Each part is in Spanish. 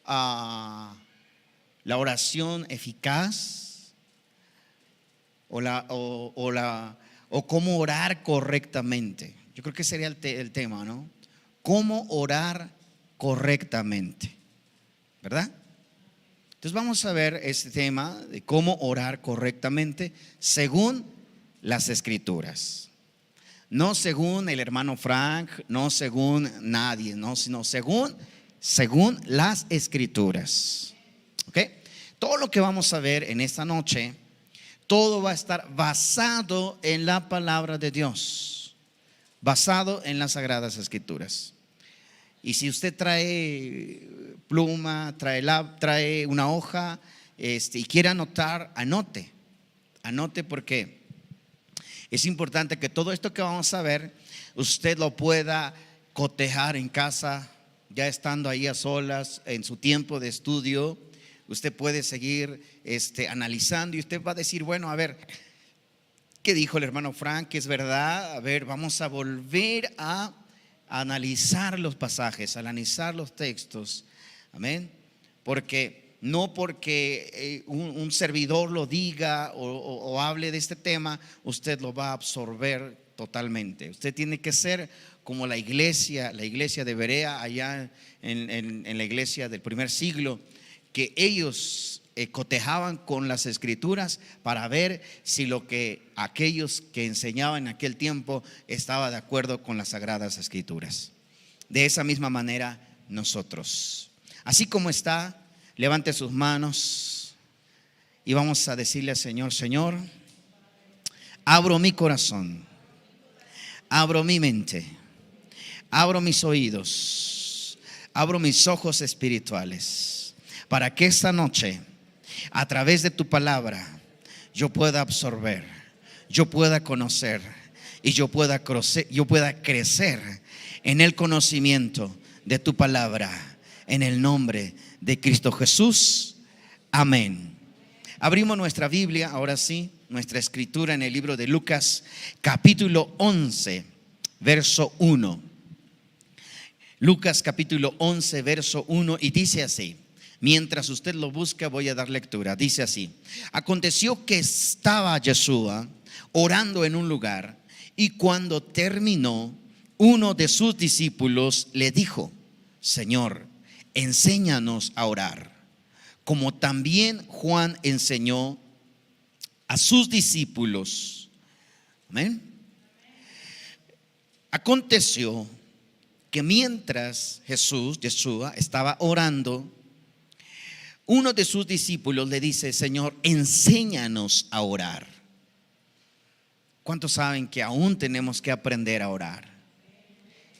ah, la oración eficaz o cómo orar correctamente. Yo creo que sería el tema, ¿no? Cómo orar correctamente, ¿verdad? Entonces vamos a ver este tema de cómo orar correctamente según las Escrituras. No según el hermano Frank, no según nadie, no, sino según las Escrituras. ¿Ok? Todo lo que vamos a ver en esta noche, todo va a estar basado en la palabra de Dios, basado en las Sagradas Escrituras. Y si usted trae pluma, trae una hoja, y quiere anotar, anote porque es importante que todo esto que vamos a ver, usted lo pueda cotejar en casa, ya estando ahí a solas, en su tiempo de estudio. Usted puede seguir analizando y usted va a decir, bueno, a ver, ¿qué dijo el hermano Frank? ¿Es verdad? A ver, vamos a volver a analizar los pasajes, analizar los textos. Amén. No porque un servidor lo diga o hable de este tema, usted lo va a absorber totalmente. Usted tiene que ser como la iglesia de Berea, allá en la iglesia del primer siglo, que ellos cotejaban con las Escrituras para ver si lo que aquellos que enseñaban en aquel tiempo estaba de acuerdo con las Sagradas Escrituras. De esa misma manera nosotros, así como está, levante sus manos y vamos a decirle al Señor: Señor, abro mi corazón, abro mi mente, abro mis oídos, abro mis ojos espirituales, para que esta noche, a través de tu palabra, yo pueda absorber, yo pueda conocer y yo pueda crecer en el conocimiento de tu palabra, en el nombre de Cristo Jesús. Amén. Abrimos nuestra Biblia, ahora sí, nuestra escritura en el libro de Lucas, capítulo 11, verso 1. Lucas capítulo 11, verso 1, y dice así. Mientras usted lo busca, voy a dar lectura. Dice así: aconteció que estaba Yeshua orando en un lugar, y cuando terminó, uno de sus discípulos le dijo: Señor, enséñanos a orar, como también Juan enseñó a sus discípulos. Amén. Aconteció que mientras Yeshua estaba orando, uno de sus discípulos le dice: Señor, enséñanos a orar. ¿Cuántos saben que aún tenemos que aprender a orar?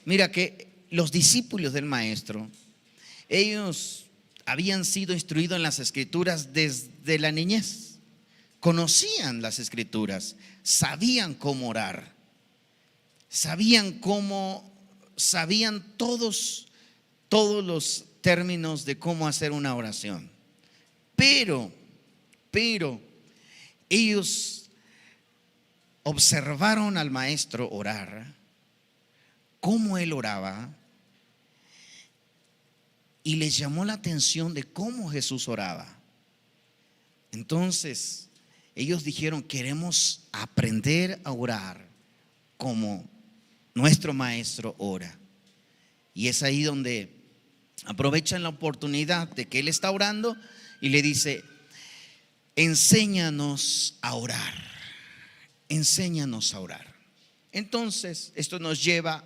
Mira que los discípulos del maestro, ellos habían sido instruidos en las Escrituras desde la niñez. Conocían las Escrituras, sabían cómo orar, sabían todos los términos de cómo hacer una oración. Pero ellos observaron al maestro orar, cómo él oraba, y les llamó la atención de cómo Jesús oraba. Entonces ellos dijeron: queremos aprender a orar como nuestro maestro ora. Y es ahí donde aprovechan la oportunidad de que él está orando y le dice: enséñanos a orar, enséñanos a orar. Entonces esto nos lleva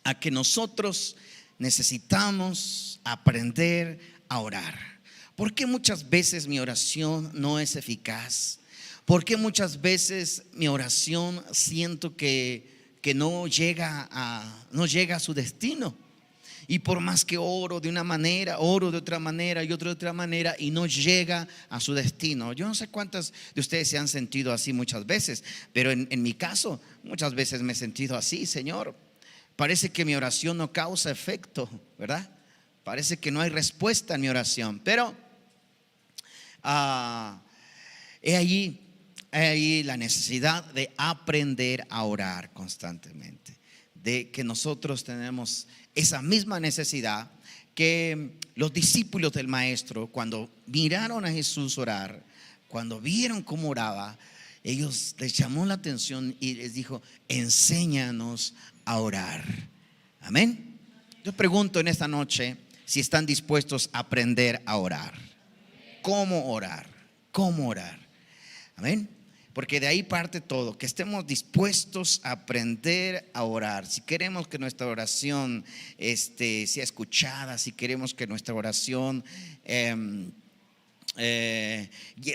a que nosotros necesitamos aprender a orar. ¿Por qué muchas veces mi oración no es eficaz? ¿Por qué muchas veces mi oración siento que no llega a su destino? Y por más que oro de una manera, oro de otra manera y otra manera, y no llega a su destino. Yo no sé cuántas de ustedes se han sentido así muchas veces, pero en mi caso muchas veces me he sentido así. Señor, parece que mi oración no causa efecto, ¿verdad? Parece que no hay respuesta en mi oración. Pero he ahí la necesidad de aprender a orar constantemente, de que nosotros tenemos esa misma necesidad que los discípulos del Maestro, cuando miraron a Jesús orar, cuando vieron cómo oraba, ellos les llamó la atención y les dijo: enséñanos a orar. Amén. Yo pregunto en esta noche si están dispuestos a aprender a orar. ¿Cómo orar? ¿Cómo orar? Amén. Porque de ahí parte todo, que estemos dispuestos a aprender a orar. Si queremos que nuestra oración sea escuchada, si queremos que nuestra oración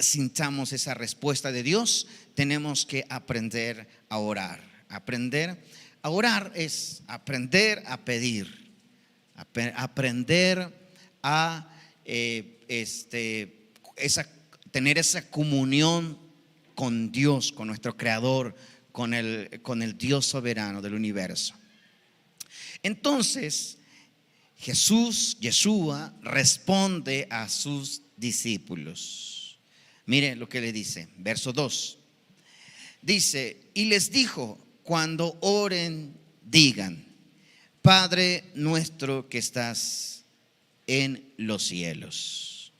sintamos esa respuesta de Dios, tenemos que aprender a orar. Aprender a orar es aprender a pedir, aprender a tener esa comunión con Dios, con nuestro Creador, con el Dios soberano del universo. Entonces Yeshua responde a sus discípulos. Mire lo que le dice, verso 2. Dice: y les dijo: cuando oren, digan: Padre nuestro que estás en los cielos,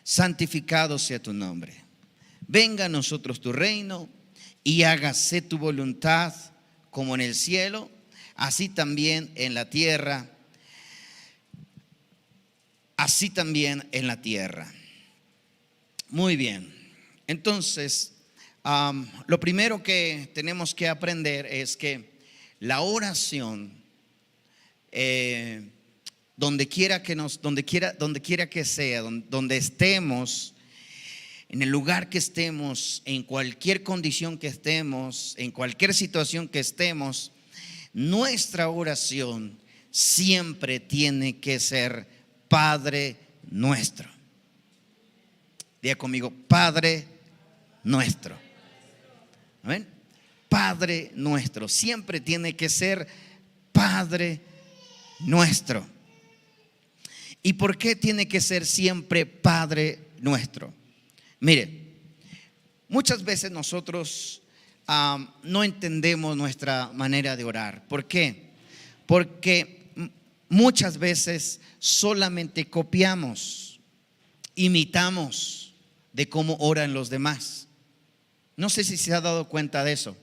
santificado sea tu nombre. Venga a nosotros tu reino y hágase tu voluntad como en el cielo, así también en la tierra. Así también en la tierra. Muy bien. Entonces, lo primero que tenemos que aprender es que la oración, donde quiera que sea, donde estemos, en el lugar que estemos, en cualquier condición que estemos, en cualquier situación que estemos, nuestra oración siempre tiene que ser: Padre nuestro. Diga conmigo: Padre nuestro. Amén. Padre nuestro. Siempre tiene que ser Padre nuestro. ¿Y por qué tiene que ser siempre Padre nuestro? Mire, muchas veces nosotros no entendemos nuestra manera de orar. ¿Por qué? Porque muchas veces solamente copiamos, imitamos de cómo oran los demás. No sé si se ha dado cuenta de eso.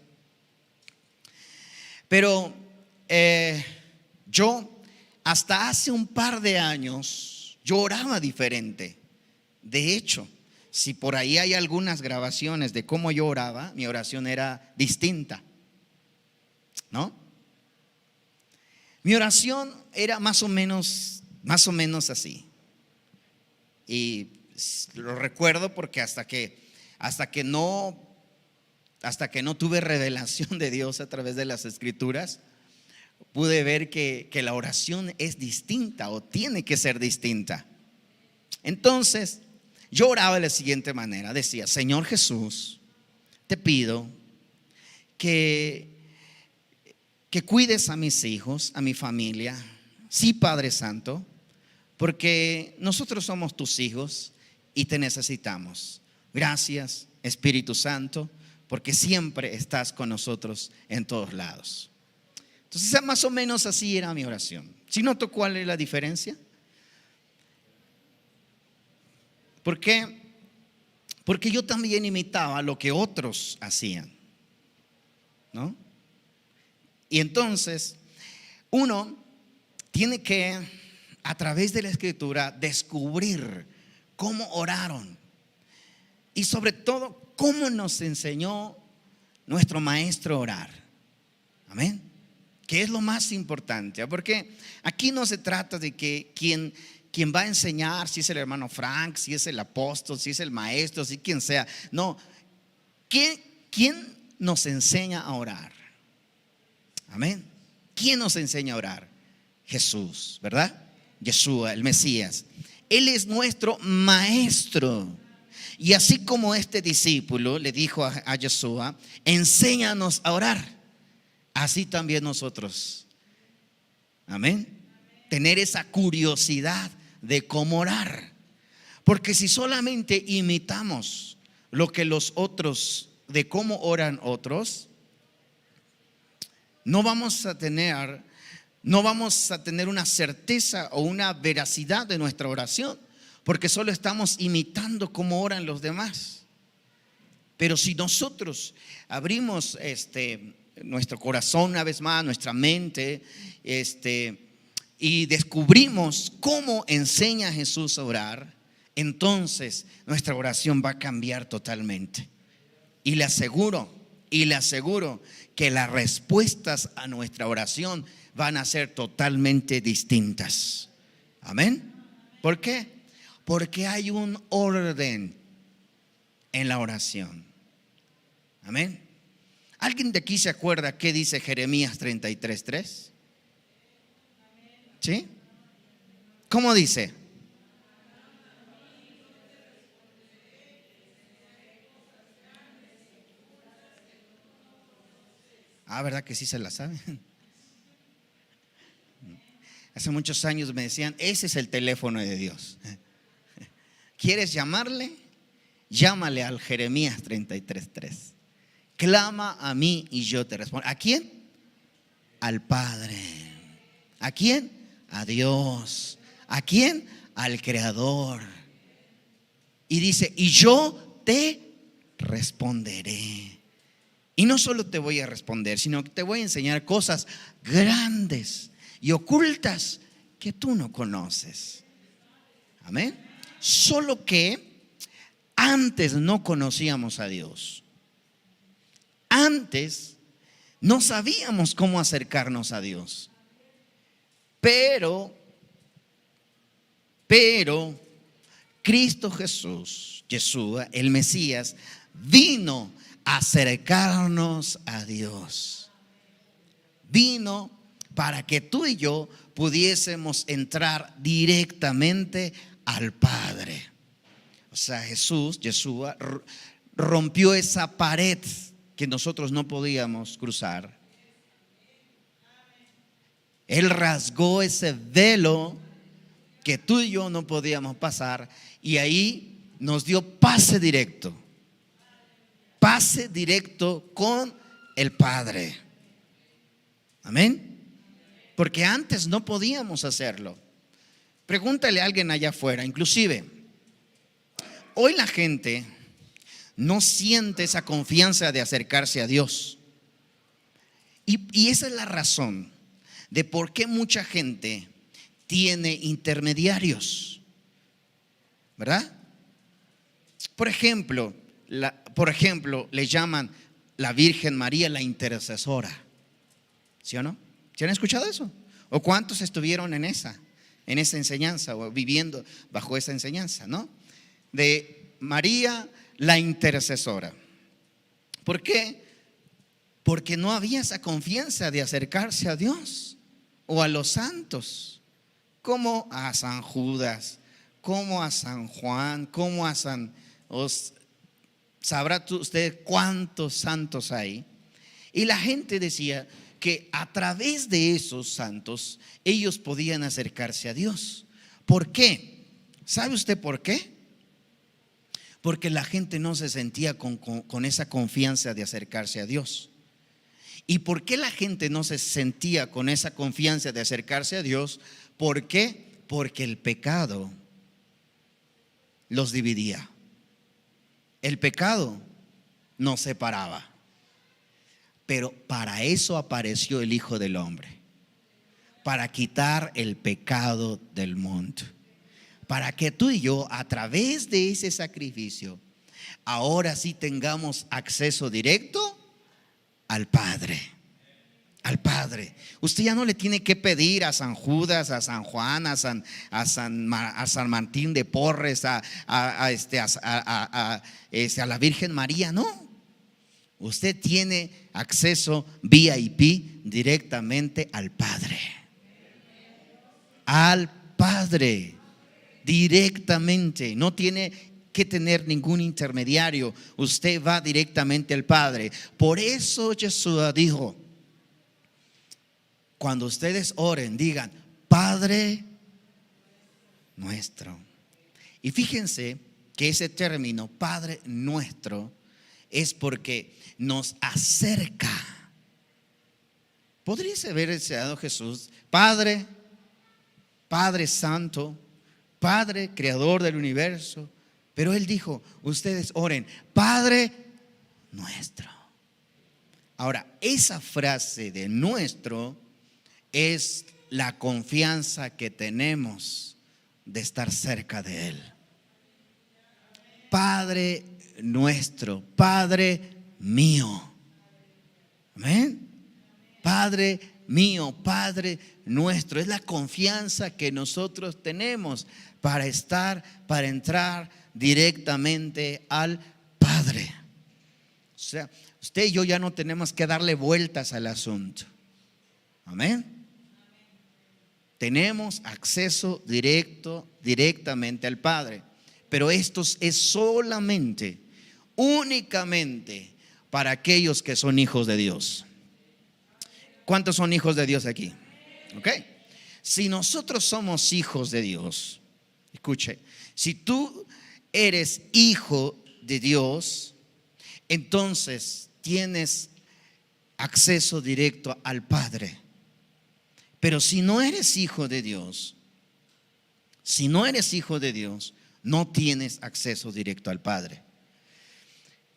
Pero yo hasta hace un par de años yo oraba diferente. De hecho, si por ahí hay algunas grabaciones de cómo yo oraba, mi oración era distinta, ¿no? Mi oración era más o menos así. Y lo recuerdo porque hasta que no tuve revelación de Dios a través de las Escrituras, pude ver que la oración es distinta o tiene que ser distinta. Entonces, yo oraba de la siguiente manera. Decía: Señor Jesús, te pido que cuides a mis hijos, a mi familia. Sí, Padre Santo, porque nosotros somos tus hijos y te necesitamos. Gracias, Espíritu Santo, porque siempre estás con nosotros en todos lados. Entonces, más o menos así era mi oración. ¿Sí noto cuál es la diferencia? ¿Por qué? Porque yo también imitaba lo que otros hacían, ¿no? Y entonces uno tiene que, a través de la Escritura, descubrir cómo oraron y sobre todo cómo nos enseñó nuestro maestro a orar. Amén. Que es lo más importante, porque aquí no se trata de que quien va a enseñar, si es el hermano Frank, si es el apóstol, si es el maestro, si quien sea. No, ¿quién nos enseña a orar? Amén. ¿Quién nos enseña a orar? Jesús, ¿verdad? Yeshua, el Mesías. Él es nuestro maestro. Y así como este discípulo le dijo a Yeshua: enséñanos a orar, así también nosotros. Amén. Tener esa curiosidad de cómo orar. Porque si solamente imitamos lo que los otros, de cómo oran otros, no vamos a tener una certeza o una veracidad de nuestra oración, porque solo estamos imitando cómo oran los demás. Pero si nosotros abrimos nuestro corazón una vez más, nuestra mente, y descubrimos cómo enseña Jesús a orar, entonces nuestra oración va a cambiar totalmente. Y le aseguro que las respuestas a nuestra oración van a ser totalmente distintas. Amén. ¿Por qué? Porque hay un orden en la oración. Amén. ¿Alguien de aquí se acuerda qué dice Jeremías 33:3? ¿Sí? ¿Cómo dice? ¿Verdad que sí se la saben? Hace muchos años me decían, ese es el teléfono de Dios. ¿Quieres llamarle? Llámale al Jeremías 33:3. Clama a mí y yo te respondo. ¿A quién? Al Padre. ¿A quién? A Dios. ¿A quién? Al Creador. Y dice, y yo te responderé. Y no solo te voy a responder, sino que te voy a enseñar cosas grandes y ocultas que tú no conoces. Amén. Solo que antes no conocíamos a Dios. Antes no sabíamos cómo acercarnos a Dios. Pero Cristo Jesús, Yeshua, el Mesías, vino a acercarnos a Dios. Vino para que tú y yo pudiésemos entrar directamente al Padre. O sea, Jesús, Yeshua, rompió esa pared que nosotros no podíamos cruzar. Él rasgó ese velo que tú y yo no podíamos pasar, y ahí nos dio pase directo con el Padre. Amén. Porque antes no podíamos hacerlo. Pregúntale a alguien allá afuera. Inclusive hoy la gente no siente esa confianza de acercarse a Dios, y esa es la razón de por qué mucha gente tiene intermediarios, ¿verdad? Por ejemplo, le llaman la Virgen María la intercesora. ¿Sí o no? ¿Sí han escuchado eso? ¿O cuántos estuvieron en esa enseñanza o viviendo bajo esa enseñanza, ¿no? De María la intercesora. ¿Por qué? Porque no había esa confianza de acercarse a Dios o a los santos, como a San Judas, como a San Juan, como a San... Sabrá usted cuántos santos hay. Y la gente decía que a través de esos santos ellos podían acercarse a Dios. ¿Por qué? ¿Sabe usted por qué? Porque la gente no se sentía con esa confianza de acercarse a Dios. ¿Y por qué la gente no se sentía con esa confianza de acercarse a Dios? ¿Por qué? Porque el pecado los dividía. El pecado nos separaba. Pero para eso apareció el Hijo del Hombre, para quitar el pecado del mundo, para que tú y yo, a través de ese sacrificio, ahora sí tengamos acceso directo al Padre. Al Padre. Usted ya no le tiene que pedir a San Judas, a San Juan, a San Martín de Porres, a la Virgen María, no. Usted tiene acceso VIP directamente al Padre. Al Padre. Directamente. No tiene que tener ningún intermediario. Usted va directamente al Padre. Por eso Jesús dijo: cuando ustedes oren, digan Padre nuestro. Y fíjense que ese término Padre nuestro es porque nos acerca Podría haber deseado Jesús, Padre, Padre Santo, Padre Creador del universo, pero Él dijo, ustedes oren, Padre nuestro. Ahora, esa frase de nuestro es la confianza que tenemos de estar cerca de Él. Padre nuestro, Padre mío. Amén. Padre mío, Padre nuestro. Es la confianza que nosotros tenemos para entrar directamente al Padre. O sea, usted y yo ya no tenemos que darle vueltas al asunto. Amén. Tenemos acceso directamente al Padre. Pero esto es solamente, únicamente para aquellos que son hijos de Dios. ¿Cuántos son hijos de Dios aquí? ¿Ok? Si nosotros somos hijos de Dios, escuche, si tú eres hijo de Dios, entonces tienes acceso directo al Padre. Pero si no eres hijo de Dios, no tienes acceso directo al Padre.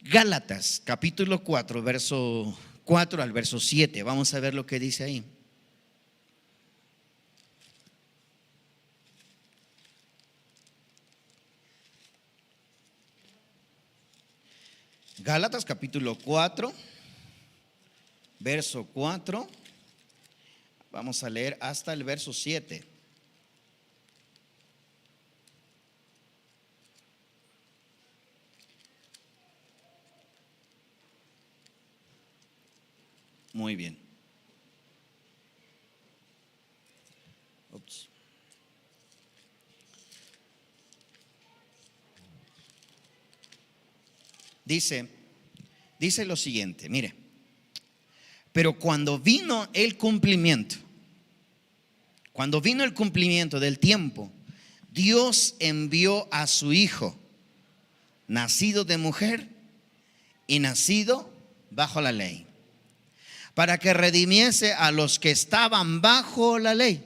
Gálatas capítulo 4, verso 4 al verso 7. Vamos a ver lo que dice ahí. Gálatas capítulo 4, verso 4. Vamos a leer hasta el verso 7. Muy bien. Ups. Dice lo siguiente, mire. Pero cuando vino el cumplimiento del tiempo, Dios envió a su Hijo, nacido de mujer y nacido bajo la ley, para que redimiese a los que estaban bajo la ley,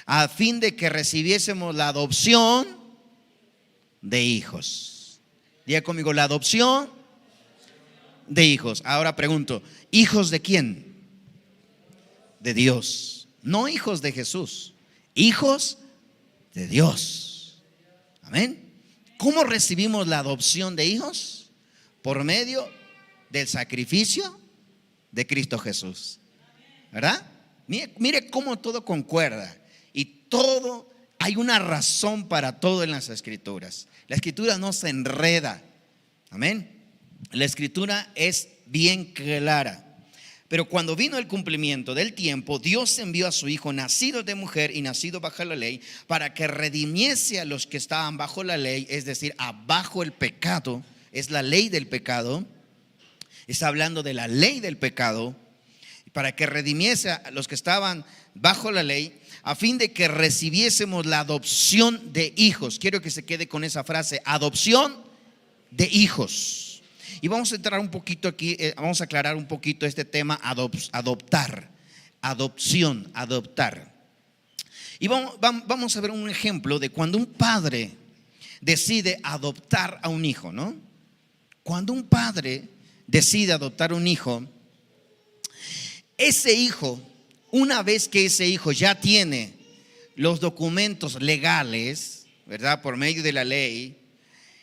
a fin de que recibiésemos la adopción de hijos. Diga conmigo, la adopción de hijos. Ahora pregunto, ¿hijos de quién? De Dios. No hijos de Jesús, hijos de Dios. Amén. ¿Cómo recibimos la adopción de hijos? Por medio del sacrificio de Cristo Jesús, ¿verdad? Mire cómo todo concuerda y todo, hay una razón para todo en las escrituras. La escritura no se enreda, amén. La escritura es bien clara. Pero cuando vino el cumplimiento del tiempo, Dios envió a su Hijo, nacido de mujer y nacido bajo la ley, para que redimiese a los que estaban bajo la ley, es decir, abajo el pecado. Es la ley del pecado. Está hablando de la ley del pecado, para que redimiese a los que estaban bajo la ley, a fin de que recibiésemos la adopción de hijos. Quiero que se quede con esa frase, adopción de hijos. Y vamos a entrar un poquito aquí, vamos a aclarar un poquito este tema, adoptar, adopción, adoptar. Y vamos a ver un ejemplo de cuando un padre decide adoptar a un hijo, ¿no? Cuando un padre decide adoptar un hijo, ese hijo, una vez que ese hijo ya tiene los documentos legales, ¿verdad? Por medio de la ley,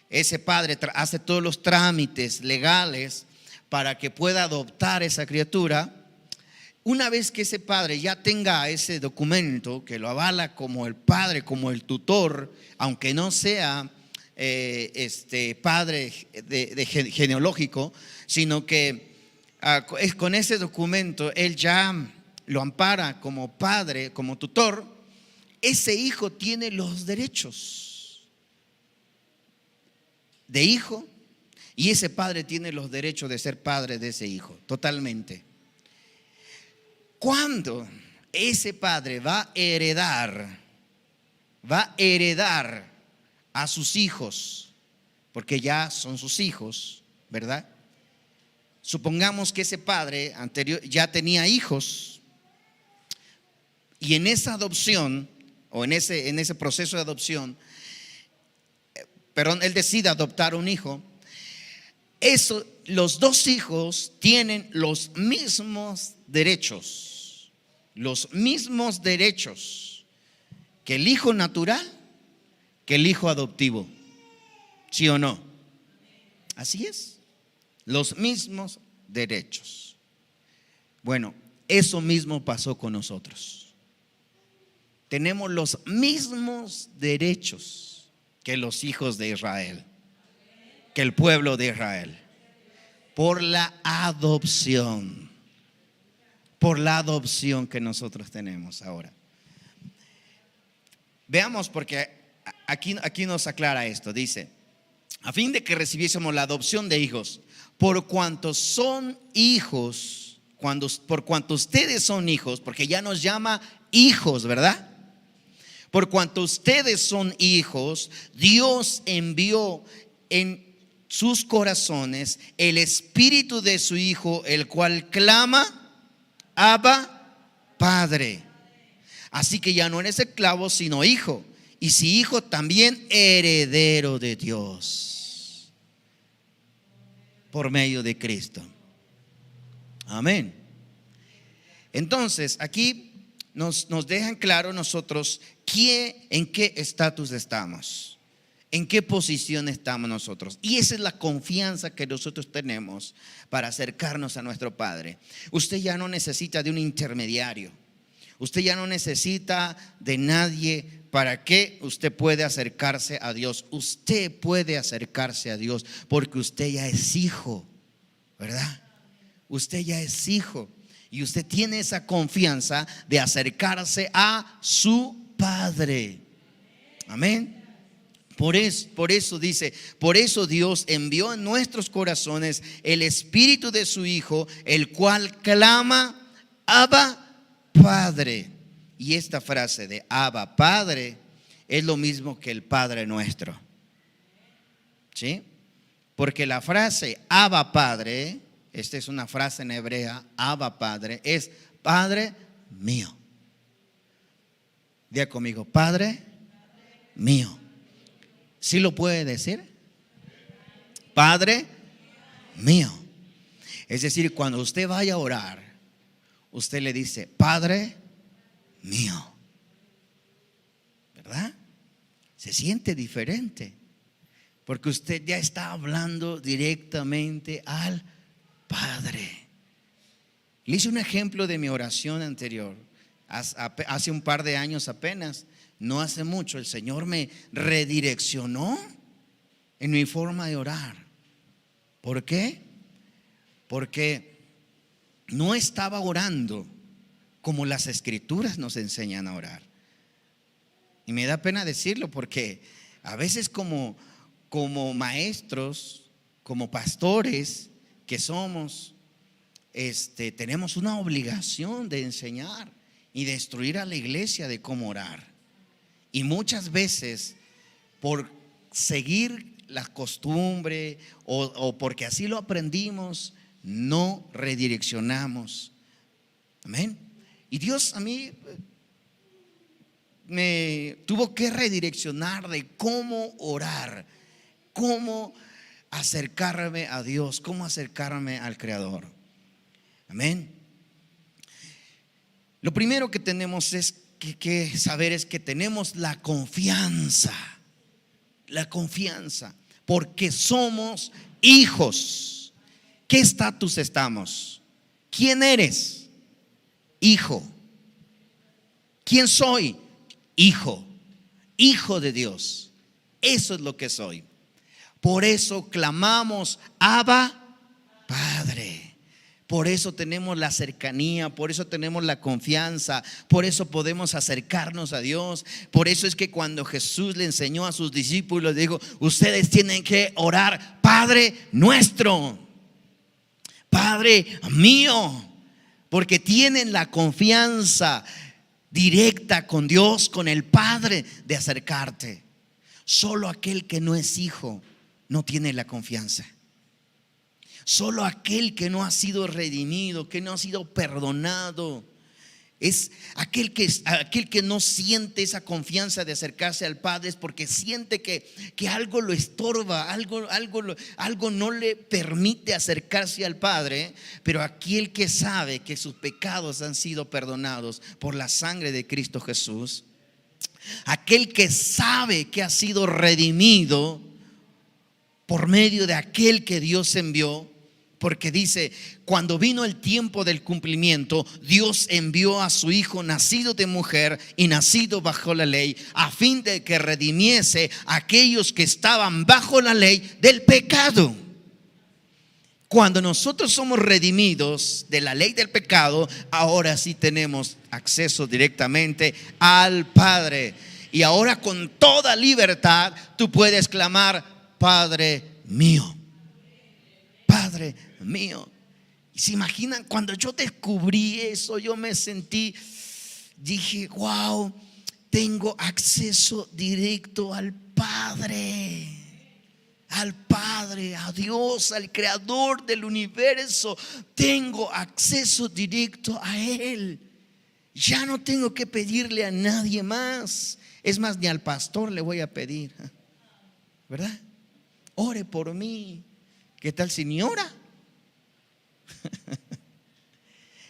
ese padre hace todos los trámites legales para que pueda adoptar esa criatura. Una vez que ese padre ya tenga ese documento que lo avala como el padre, como el tutor, aunque no sea padre genealógico, sino que con ese documento él ya lo ampara como padre, como tutor, ese hijo tiene los derechos de hijo y ese padre tiene los derechos de ser padre de ese hijo, totalmente. Cuando ese padre va a heredar a sus hijos, porque ya son sus hijos, ¿verdad? supongamos que ese padre anterior ya tenía hijos, y en esa adopción, o en ese proceso de adopción, él decide adoptar un hijo. Los dos hijos tienen los mismos derechos que el hijo natural, que el hijo adoptivo. ¿Sí o no? Así es, los mismos derechos. Bueno, eso mismo pasó con nosotros. Tenemos los mismos derechos que los hijos de Israel, que el pueblo de Israel, por la adopción que nosotros tenemos ahora. Veamos, porque aquí nos aclara esto. Dice: a fin de que recibiésemos la adopción de hijos, por cuanto son hijos, por cuanto ustedes son hijos, porque ya nos llama hijos, ¿verdad? Por cuanto ustedes son hijos, Dios envió en sus corazones el espíritu de su Hijo, el cual clama: Abba, Padre. Así que ya no eres esclavo, sino hijo, y si hijo, también heredero de Dios por medio de Cristo. Amén. Entonces aquí nos dejan claro nosotros en qué estatus estamos, en qué posición estamos nosotros. Y esa es la confianza que nosotros tenemos para acercarnos a nuestro Padre. Usted ya no necesita de un intermediario. Usted ya no necesita de nadie para que usted pueda acercarse a Dios. Usted puede acercarse a Dios porque usted ya es hijo, ¿verdad? Usted ya es hijo y usted tiene esa confianza de acercarse a su Padre. Amén. Por eso dice: por eso Dios envió en nuestros corazones el espíritu de su Hijo, el cual clama: Abba, Padre. Y esta frase de Abba, Padre, es lo mismo que el Padre Nuestro. ¿Sí? Porque la frase Abba, Padre, esta es una frase en hebrea, Abba, Padre, es Padre mío. Diga conmigo: Padre mío. ¿Sí lo puede decir? Padre mío. Es decir, cuando usted vaya a orar, usted le dice: Padre mío, ¿verdad? Se siente diferente porque usted ya está hablando directamente al Padre. Le hice un ejemplo de mi oración anterior. Hace un par de años apenas, no hace mucho, el Señor me redireccionó en mi forma de orar. ¿Por qué? Porque no estaba orando como las Escrituras nos enseñan a orar. Y me da pena decirlo porque a veces como maestros, como pastores que somos, tenemos una obligación de enseñar y de instruir a la iglesia de cómo orar. Y muchas veces, por seguir la costumbre o porque así lo aprendimos, no redireccionamos. Amén. Y Dios a mí me tuvo que redireccionar de cómo orar, cómo acercarme a Dios, cómo acercarme al Creador. Amén. Lo primero que tenemos que saber es que tenemos la confianza, porque somos hijos. ¿Qué estatus estamos? ¿Quién eres? Hijo. ¿Quién soy? Hijo de Dios. Eso es lo que soy. Por eso clamamos: Abba, Padre. Por eso tenemos la cercanía, por eso tenemos la confianza, por eso podemos acercarnos a Dios. Por eso es que cuando Jesús le enseñó a sus discípulos, dijo: ustedes tienen que orar: Padre nuestro, Padre mío. Porque tienen la confianza directa con Dios, con el Padre, de acercarte. Solo aquel que no es hijo no tiene la confianza. Solo aquel que no ha sido redimido, que no ha sido perdonado, es aquel que no siente esa confianza de acercarse al Padre, es porque siente que algo lo estorba, algo no le permite acercarse al Padre. Pero aquel que sabe que sus pecados han sido perdonados por la sangre de Cristo Jesús, aquel que sabe que ha sido redimido por medio de aquel que Dios envió. Porque dice, cuando vino el tiempo del cumplimiento, Dios envió a su Hijo nacido de mujer y nacido bajo la ley, a fin de que redimiese a aquellos que estaban bajo la ley del pecado. Cuando nosotros somos redimidos de la ley del pecado, ahora sí tenemos acceso directamente al Padre. Y ahora con toda libertad tú puedes clamar: Padre mío, Padre mío. Y se imaginan, cuando yo descubrí eso, yo me dije, wow, tengo acceso directo al Padre, a Dios, al creador del universo. Tengo acceso directo a Él. Ya no tengo que pedirle a nadie más. Es más, ni al pastor le voy a pedir, ¿verdad? Ore por mí. ¿Qué tal, señora?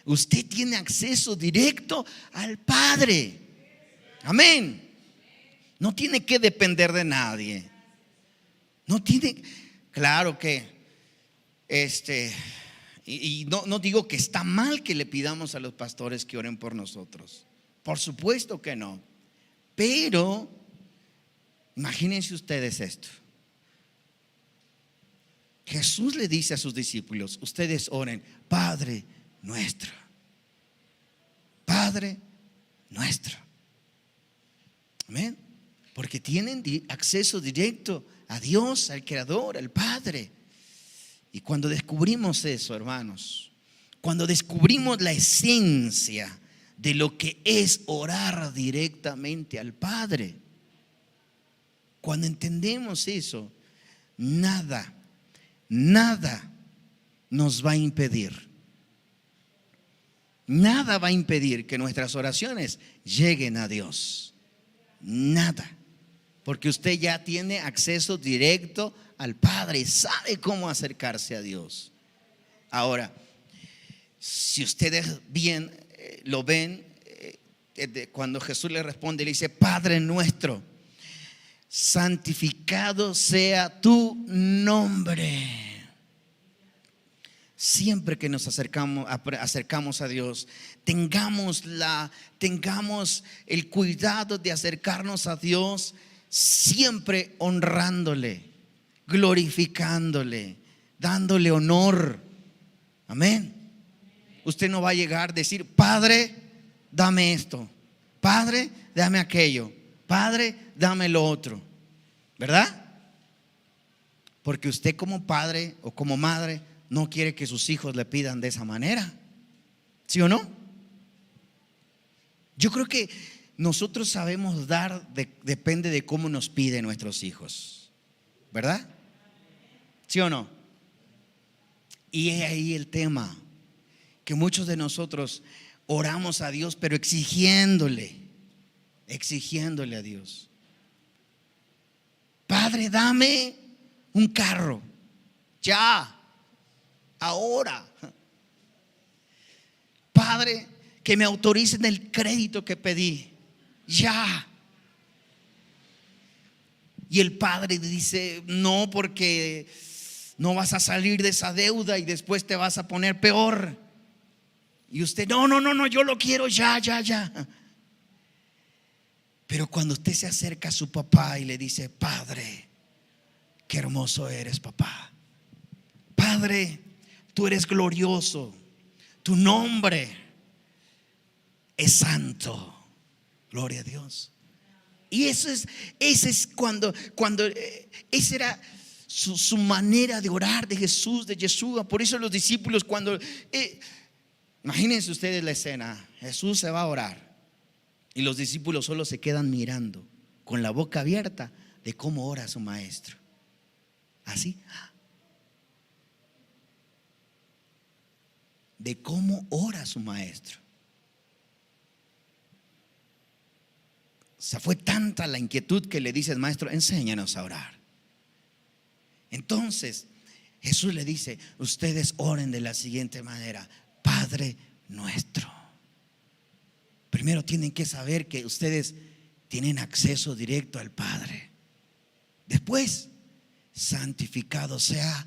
Usted tiene acceso directo al Padre. Amén. No tiene que depender de nadie. No tiene, claro que no digo que está mal que le pidamos a los pastores que oren por nosotros. Por supuesto que no. Pero imagínense ustedes esto. Jesús le dice a sus discípulos: ustedes oren, Padre nuestro, Padre nuestro. Amén. Porque tienen acceso directo a Dios, al Creador, al Padre. Y cuando descubrimos eso, hermanos, cuando descubrimos la esencia de lo que es orar directamente al Padre, cuando entendemos eso, nada nos va a impedir. Nada va a impedir que nuestras oraciones lleguen a Dios. Nada. Porque usted ya tiene acceso directo al Padre, sabe cómo acercarse a Dios. Ahora, si ustedes bien lo ven, cuando Jesús le responde, le dice: Padre nuestro, santificado sea tu nombre. Siempre que nos acercamos a Dios, tengamos el cuidado de acercarnos a Dios siempre honrándole, glorificándole, dándole honor. Amén. Usted no va a llegar a decir: Padre, dame esto, Padre, dame aquello, Padre, dame lo otro, ¿verdad? Porque usted como padre o como madre no quiere que sus hijos le pidan de esa manera, ¿sí o no? Yo creo que nosotros sabemos dar, depende de cómo nos piden nuestros hijos, ¿verdad? ¿Sí o no? Y es ahí el tema, que muchos de nosotros oramos a Dios, pero exigiéndole a Dios: Padre, dame un carro, ya, ahora. Padre, que me autoricen el crédito que pedí, ya. Y el padre dice: no, porque no vas a salir de esa deuda y después te vas a poner peor. Y usted: no, yo lo quiero ya. Pero cuando usted se acerca a su papá y le dice: Padre, qué hermoso eres, papá. Padre, tú eres glorioso. Tu nombre es santo. Gloria a Dios. Y ese es cuando esa era su manera de orar de Jesús, de Yeshua. Por eso los discípulos, cuando imagínense ustedes la escena: Jesús se va a orar y los discípulos solo se quedan mirando con la boca abierta de cómo ora su maestro. Así. de cómo ora su maestro. O sea, fue tanta la inquietud que le dice el maestro: enséñanos a orar. Entonces Jesús le dice: ustedes oren de la siguiente manera: Padre nuestro. Primero tienen que saber que ustedes tienen acceso directo al Padre. Después: santificado sea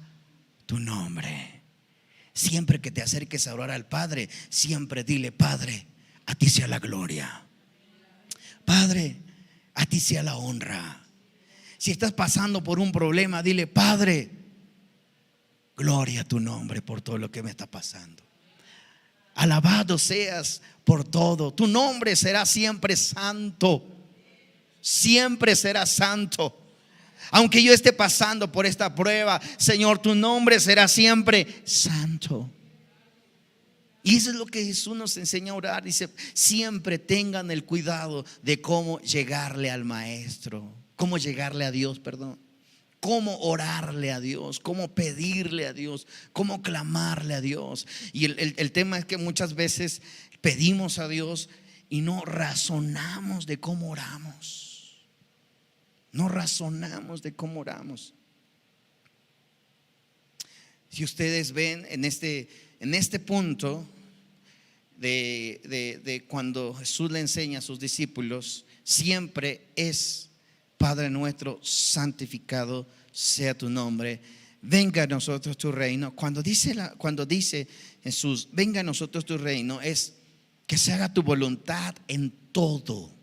tu nombre. Siempre que te acerques a orar al Padre, siempre dile: Padre, a ti sea la gloria. Padre, a ti sea la honra. Si estás pasando por un problema, dile: Padre, gloria a tu nombre por todo lo que me está pasando. Alabado seas por todo. Tu nombre será siempre santo. Siempre será santo. Aunque yo esté pasando por esta prueba, Señor, tu nombre será siempre santo. Y eso es lo que Jesús nos enseña a orar. Dice: siempre tengan el cuidado de cómo llegarle al maestro, cómo llegarle a Dios, perdón. Cómo orarle a Dios, cómo pedirle a Dios, cómo clamarle a Dios. Y el tema es que muchas veces pedimos a Dios y no razonamos de cómo oramos. No razonamos de cómo oramos. Si ustedes ven en este punto de cuando Jesús le enseña a sus discípulos, siempre es: Padre nuestro, santificado sea tu nombre, venga a nosotros tu reino. Cuando dice Jesús: venga a nosotros tu reino, es que se haga tu voluntad en todo.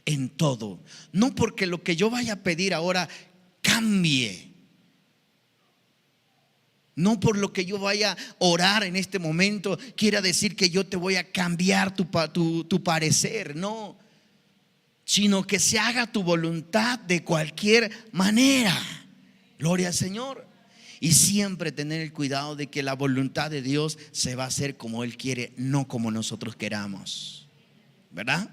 En todo. No porque lo que yo vaya a pedir ahora cambie. No por lo que yo vaya a orar en este momento quiera decir que yo te voy a cambiar tu parecer. No, sino que se haga tu voluntad de cualquier manera. Gloria al Señor. Y siempre tener el cuidado de que la voluntad de Dios se va a hacer como Él quiere, no como nosotros queramos, ¿verdad?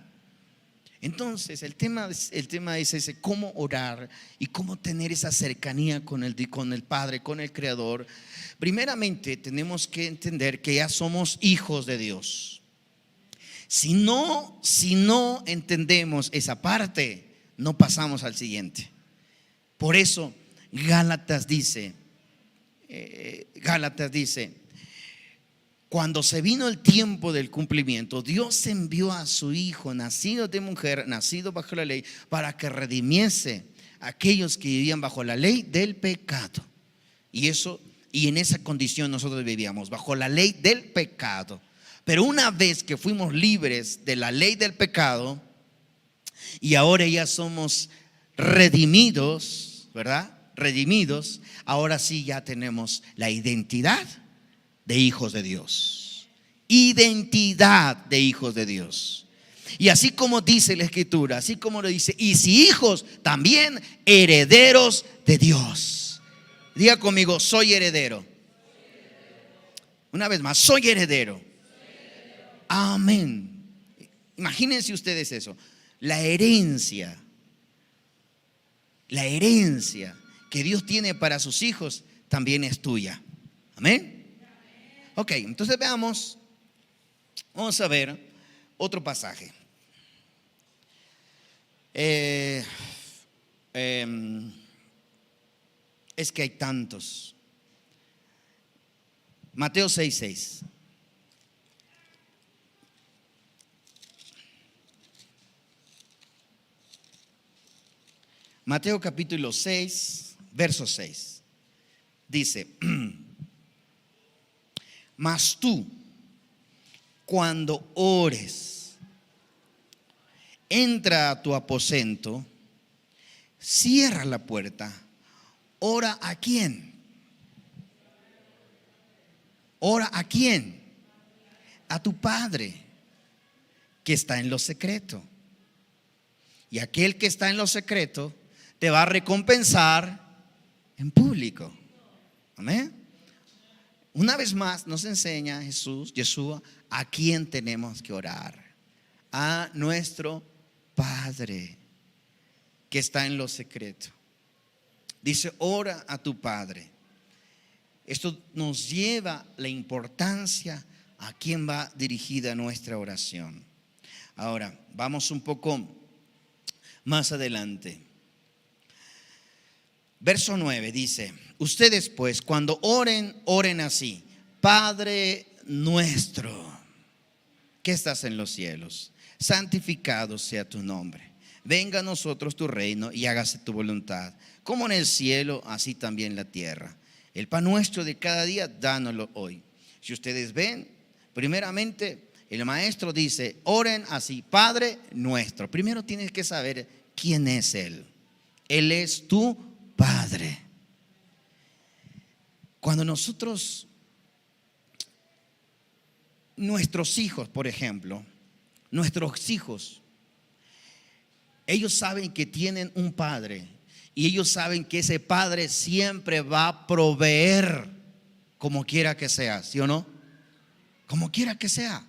Entonces el tema es ese: cómo orar y cómo tener esa cercanía con el Padre, con el Creador. Primeramente tenemos que entender que ya somos hijos de Dios. Si no entendemos esa parte, no pasamos al siguiente. Por eso Gálatas dice, cuando se vino el tiempo del cumplimiento, Dios envió a su Hijo, nacido de mujer, nacido bajo la ley, para que redimiese a aquellos que vivían bajo la ley del pecado. Y en esa condición nosotros vivíamos, bajo la ley del pecado. Pero una vez que fuimos libres de la ley del pecado y ahora ya somos redimidos, ¿verdad? Redimidos, ahora sí ya tenemos la identidad de hijos de Dios. Identidad de hijos de Dios. Y así como dice la Escritura, así como lo dice: y si hijos, también herederos de Dios. Diga conmigo: soy heredero. Una vez más: soy heredero. Amén. Imagínense ustedes eso. La herencia que Dios tiene para sus hijos también es tuya. Amén. Ok, entonces vamos a ver otro pasaje. Es que hay tantos. Mateo 6:6. Mateo capítulo 6, verso 6. Dice: mas tú, cuando ores, entra a tu aposento, cierra la puerta, ora a quién. Ora a quién. A tu Padre que está en lo secreto. Y aquel que está en lo secreto te va a recompensar en público. Amén. Una vez más nos enseña Yeshua, a quién tenemos que orar: a nuestro Padre que está en lo secreto. Dice: ora a tu Padre. esto nos lleva la importancia a quién va dirigida nuestra oración. Ahora, vamos un poco más adelante. Verso 9 dice: ustedes pues cuando oren, oren así: Padre nuestro, que estás en los cielos, santificado sea tu nombre. Venga a nosotros tu reino y hágase tu voluntad, como en el cielo, así también en la tierra. El pan nuestro de cada día, dánoslo hoy. Si ustedes ven, primeramente el maestro dice: oren así, Padre nuestro. Primero tienes que saber quién es Él. Él es tu Padre. Cuando nosotros, nuestros hijos, por ejemplo, nuestros hijos, ellos saben que tienen un padre y ellos saben que ese padre siempre va a proveer como quiera que sea, ¿sí o no? Como quiera que sea.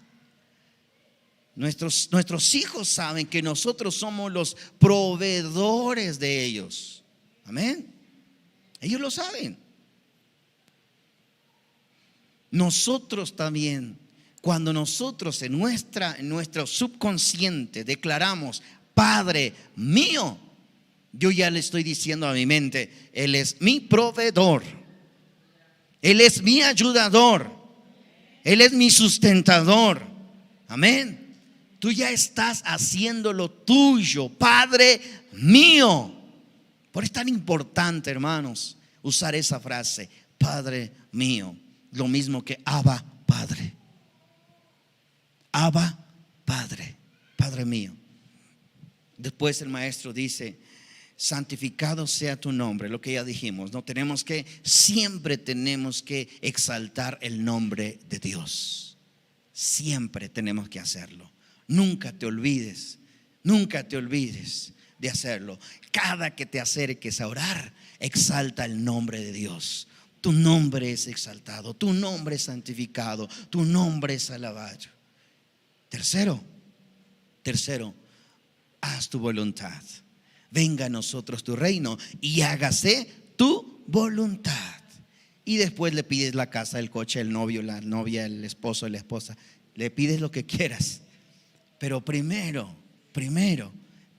Nuestros hijos saben que nosotros somos los proveedores de ellos. Amén. Ellos lo saben. Nosotros también, cuando nosotros en nuestro subconsciente declaramos: Padre mío, yo ya le estoy diciendo a mi mente: Él es mi proveedor, Él es mi ayudador, Él es mi sustentador. Amén. Tú ya estás haciendo lo tuyo, Padre mío. Por eso es tan importante, hermanos, usar esa frase: Padre mío. Lo mismo que Abba Padre. Abba Padre, Padre mío. Después el maestro dice: santificado sea tu nombre. Lo que ya dijimos, no tenemos que, siempre tenemos que exaltar el nombre de Dios. Siempre tenemos que hacerlo. Nunca te olvides de hacerlo. Cada que te acerques a orar, exalta el nombre de Dios. Tu nombre es exaltado, tu nombre es santificado, tu nombre es alabado. Tercero, haz tu voluntad. Venga a nosotros tu reino y hágase tu voluntad. Y después le pides la casa, el coche, el novio, la novia, el esposo, la esposa. Le pides lo que quieras. Pero primero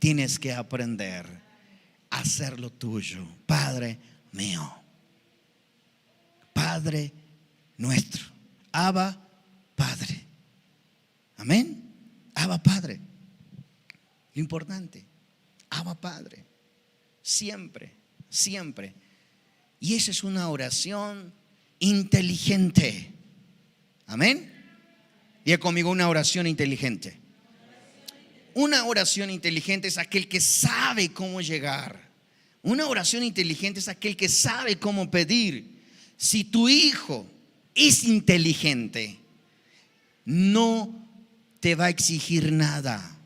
tienes que aprender a hacer lo tuyo. Padre mío, Padre nuestro, Abba Padre. Amén. Abba Padre. Lo importante, Abba Padre. Siempre. Y esa es una oración inteligente. Amén. Diga conmigo: una oración inteligente. Una oración inteligente es aquel que sabe cómo llegar. Una oración inteligente es aquel que sabe cómo pedir. Si tu hijo es inteligente, no te va a exigir nada.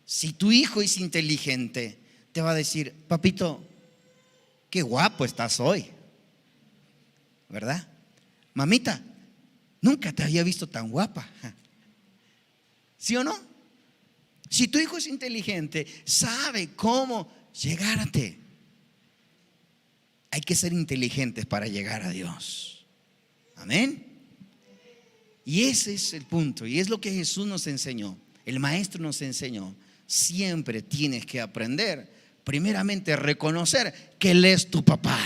Si tu hijo es inteligente, te va a decir: papito, qué guapo estás hoy, ¿verdad? Mamita, nunca te había visto tan guapa. ¿Sí o no? Si tu hijo es inteligente, sabe cómo llegarte. Hay que ser inteligentes para llegar a Dios. Amén. Y ese es el punto. Y es lo que Jesús nos enseñó. El maestro nos enseñó. Siempre tienes que aprender, primeramente, a reconocer que Él es tu papá,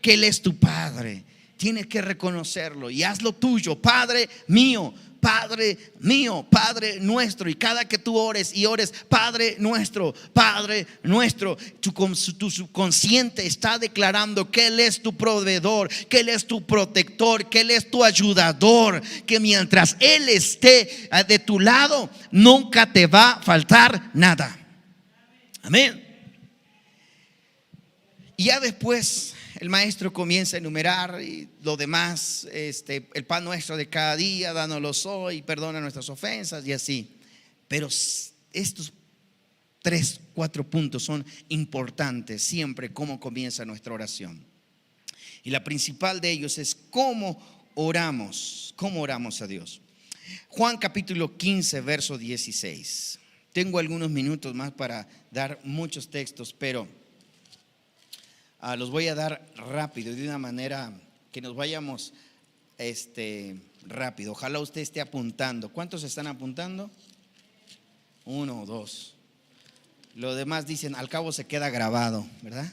que Él es tu padre. Tienes que reconocerlo y haz lo tuyo. Padre mío, Padre mío, Padre nuestro. Y cada que tú ores y ores: Padre nuestro, tu subconsciente está declarando que Él es tu proveedor, que Él es tu protector, que Él es tu ayudador, que mientras Él esté de tu lado, nunca te va a faltar nada. Amén. Y ya después el maestro comienza a enumerar y lo demás, el pan nuestro de cada día, dánoslo hoy, perdona nuestras ofensas y así. Pero estos 3-4 puntos son importantes siempre, cómo comienza nuestra oración. Y la principal de ellos es cómo oramos a Dios. Juan capítulo 15, verso 16. Tengo algunos minutos más para dar muchos textos, pero los voy a dar rápido, de una manera que nos vayamos rápido. Ojalá usted esté apuntando. ¿Cuántos están apuntando? 1 o 2. Lo demás dicen, al cabo se queda grabado, ¿verdad?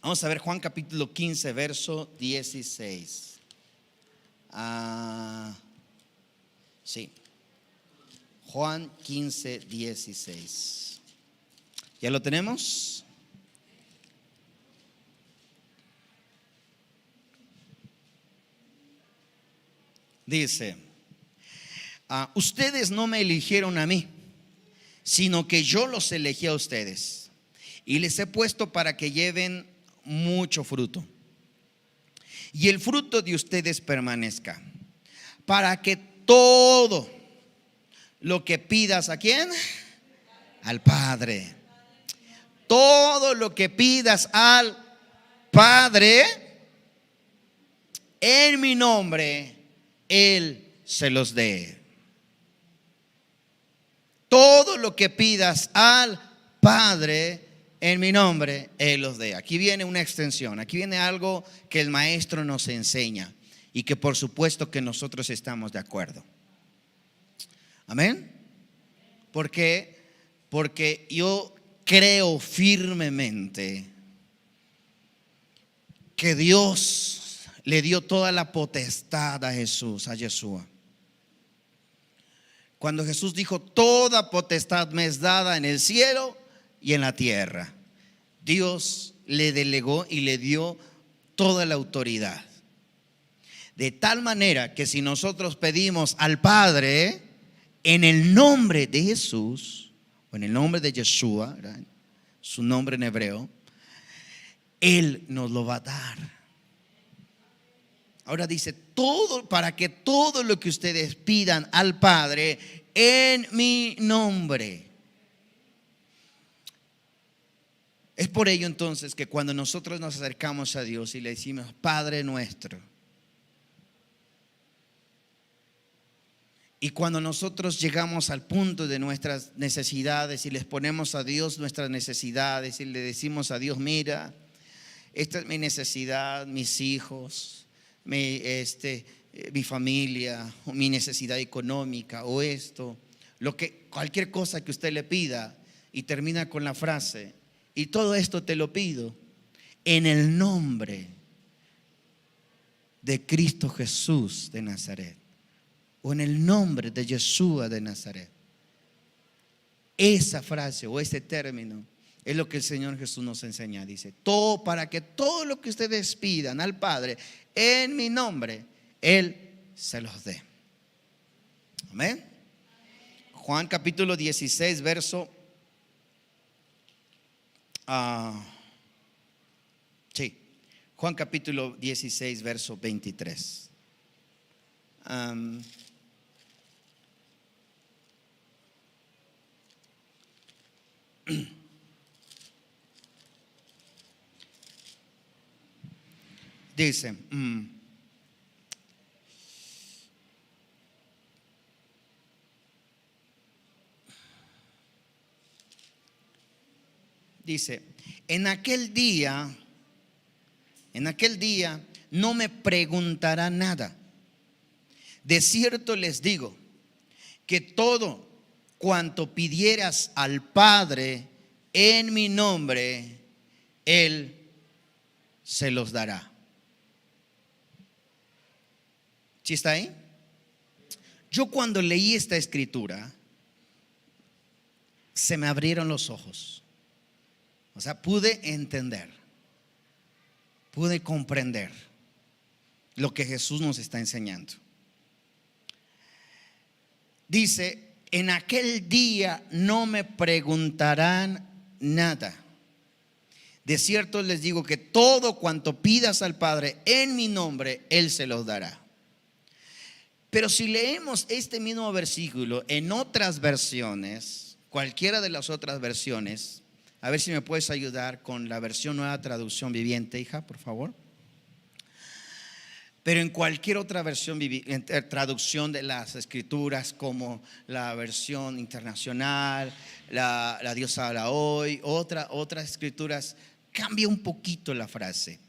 Vamos a ver Juan capítulo 15, verso 16. Sí. Juan 15, 16. ¿Ya lo tenemos? Dice, ustedes no me eligieron a mí, sino que yo los elegí a ustedes y les he puesto para que lleven mucho fruto y el fruto de ustedes permanezca, para que todo lo que pidas, ¿a quién? Al Padre. Todo lo que pidas al Padre en mi nombre, Él se los dé. Todo lo que pidas al Padre en mi nombre, Él los dé. Aquí viene una extensión, aquí viene algo que el maestro nos enseña y que por supuesto que nosotros estamos de acuerdo. Amén. Porque yo creo firmemente que Dios le dio toda la potestad a Jesús, a Yeshua. Cuando Jesús dijo, toda potestad me es dada en el cielo y en la tierra, Dios le delegó y le dio toda la autoridad. De tal manera que si nosotros pedimos al Padre en el nombre de Jesús, o en el nombre de Yeshua, ¿verdad?, su nombre en hebreo, Él nos lo va a dar. Ahora dice, todo, para que todo lo que ustedes pidan al Padre en mi nombre. Es por ello entonces que cuando nosotros nos acercamos a Dios y le decimos, Padre nuestro, y cuando nosotros llegamos al punto de nuestras necesidades y les ponemos a Dios nuestras necesidades y le decimos a Dios, mira, esta es mi necesidad, mis hijos, mi familia, o mi necesidad económica, o esto, cualquier cosa que usted le pida, y termina con la frase, y todo esto te lo pido en el nombre de Cristo Jesús de Nazaret, o en el nombre de Yeshua de Nazaret. Esa frase o ese término es lo que el Señor Jesús nos enseña. Dice, todo, para que todo lo que ustedes pidan al Padre en mi nombre, Él se los dé. Amén. Juan capítulo 16, verso Juan capítulo 16, verso 23. Dice, en aquel día no me preguntará nada. De cierto les digo que todo cuanto pidieras al Padre en mi nombre, Él se los dará. ¿Sí está ahí? Yo cuando leí esta escritura, se me abrieron los ojos. O sea, pude entender, pude comprender lo que Jesús nos está enseñando. Dice, en aquel día no me preguntarán nada. De cierto les digo que todo cuanto pidas al Padre en mi nombre, Él se los dará. Pero si leemos este mismo versículo en otras versiones, cualquiera de las otras versiones, a ver si me puedes ayudar con la versión Nueva Traducción Viviente, hija, por favor. Pero en cualquier otra versión, traducción de las escrituras, como la versión internacional, la Dios habla hoy, otras escrituras, cambia un poquito la frase.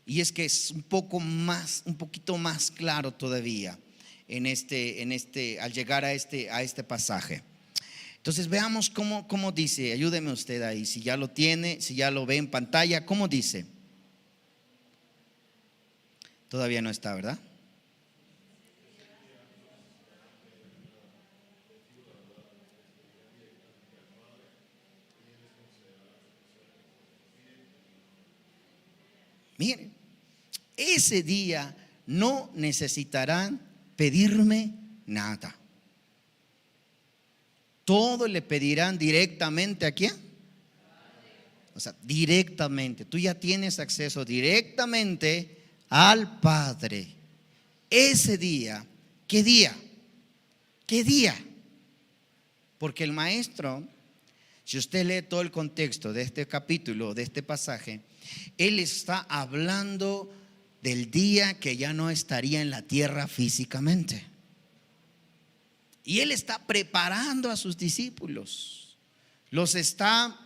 Y es que es un poquito más claro todavía al llegar a este pasaje. Entonces veamos cómo dice. Ayúdeme usted ahí, si ya lo tiene, si ya lo ve en pantalla, ¿cómo dice? Todavía no está, ¿verdad? Miren, ese día no necesitarán pedirme nada. Todo le pedirán directamente ¿a quién? O sea, directamente. Tú ya tienes acceso directamente al Padre. Ese día, ¿qué día? ¿Qué día? Porque el maestro, si usted lee todo el contexto de este capítulo, de este pasaje, él está hablando del día que ya no estaría en la tierra físicamente. Y él está preparando a sus discípulos, los está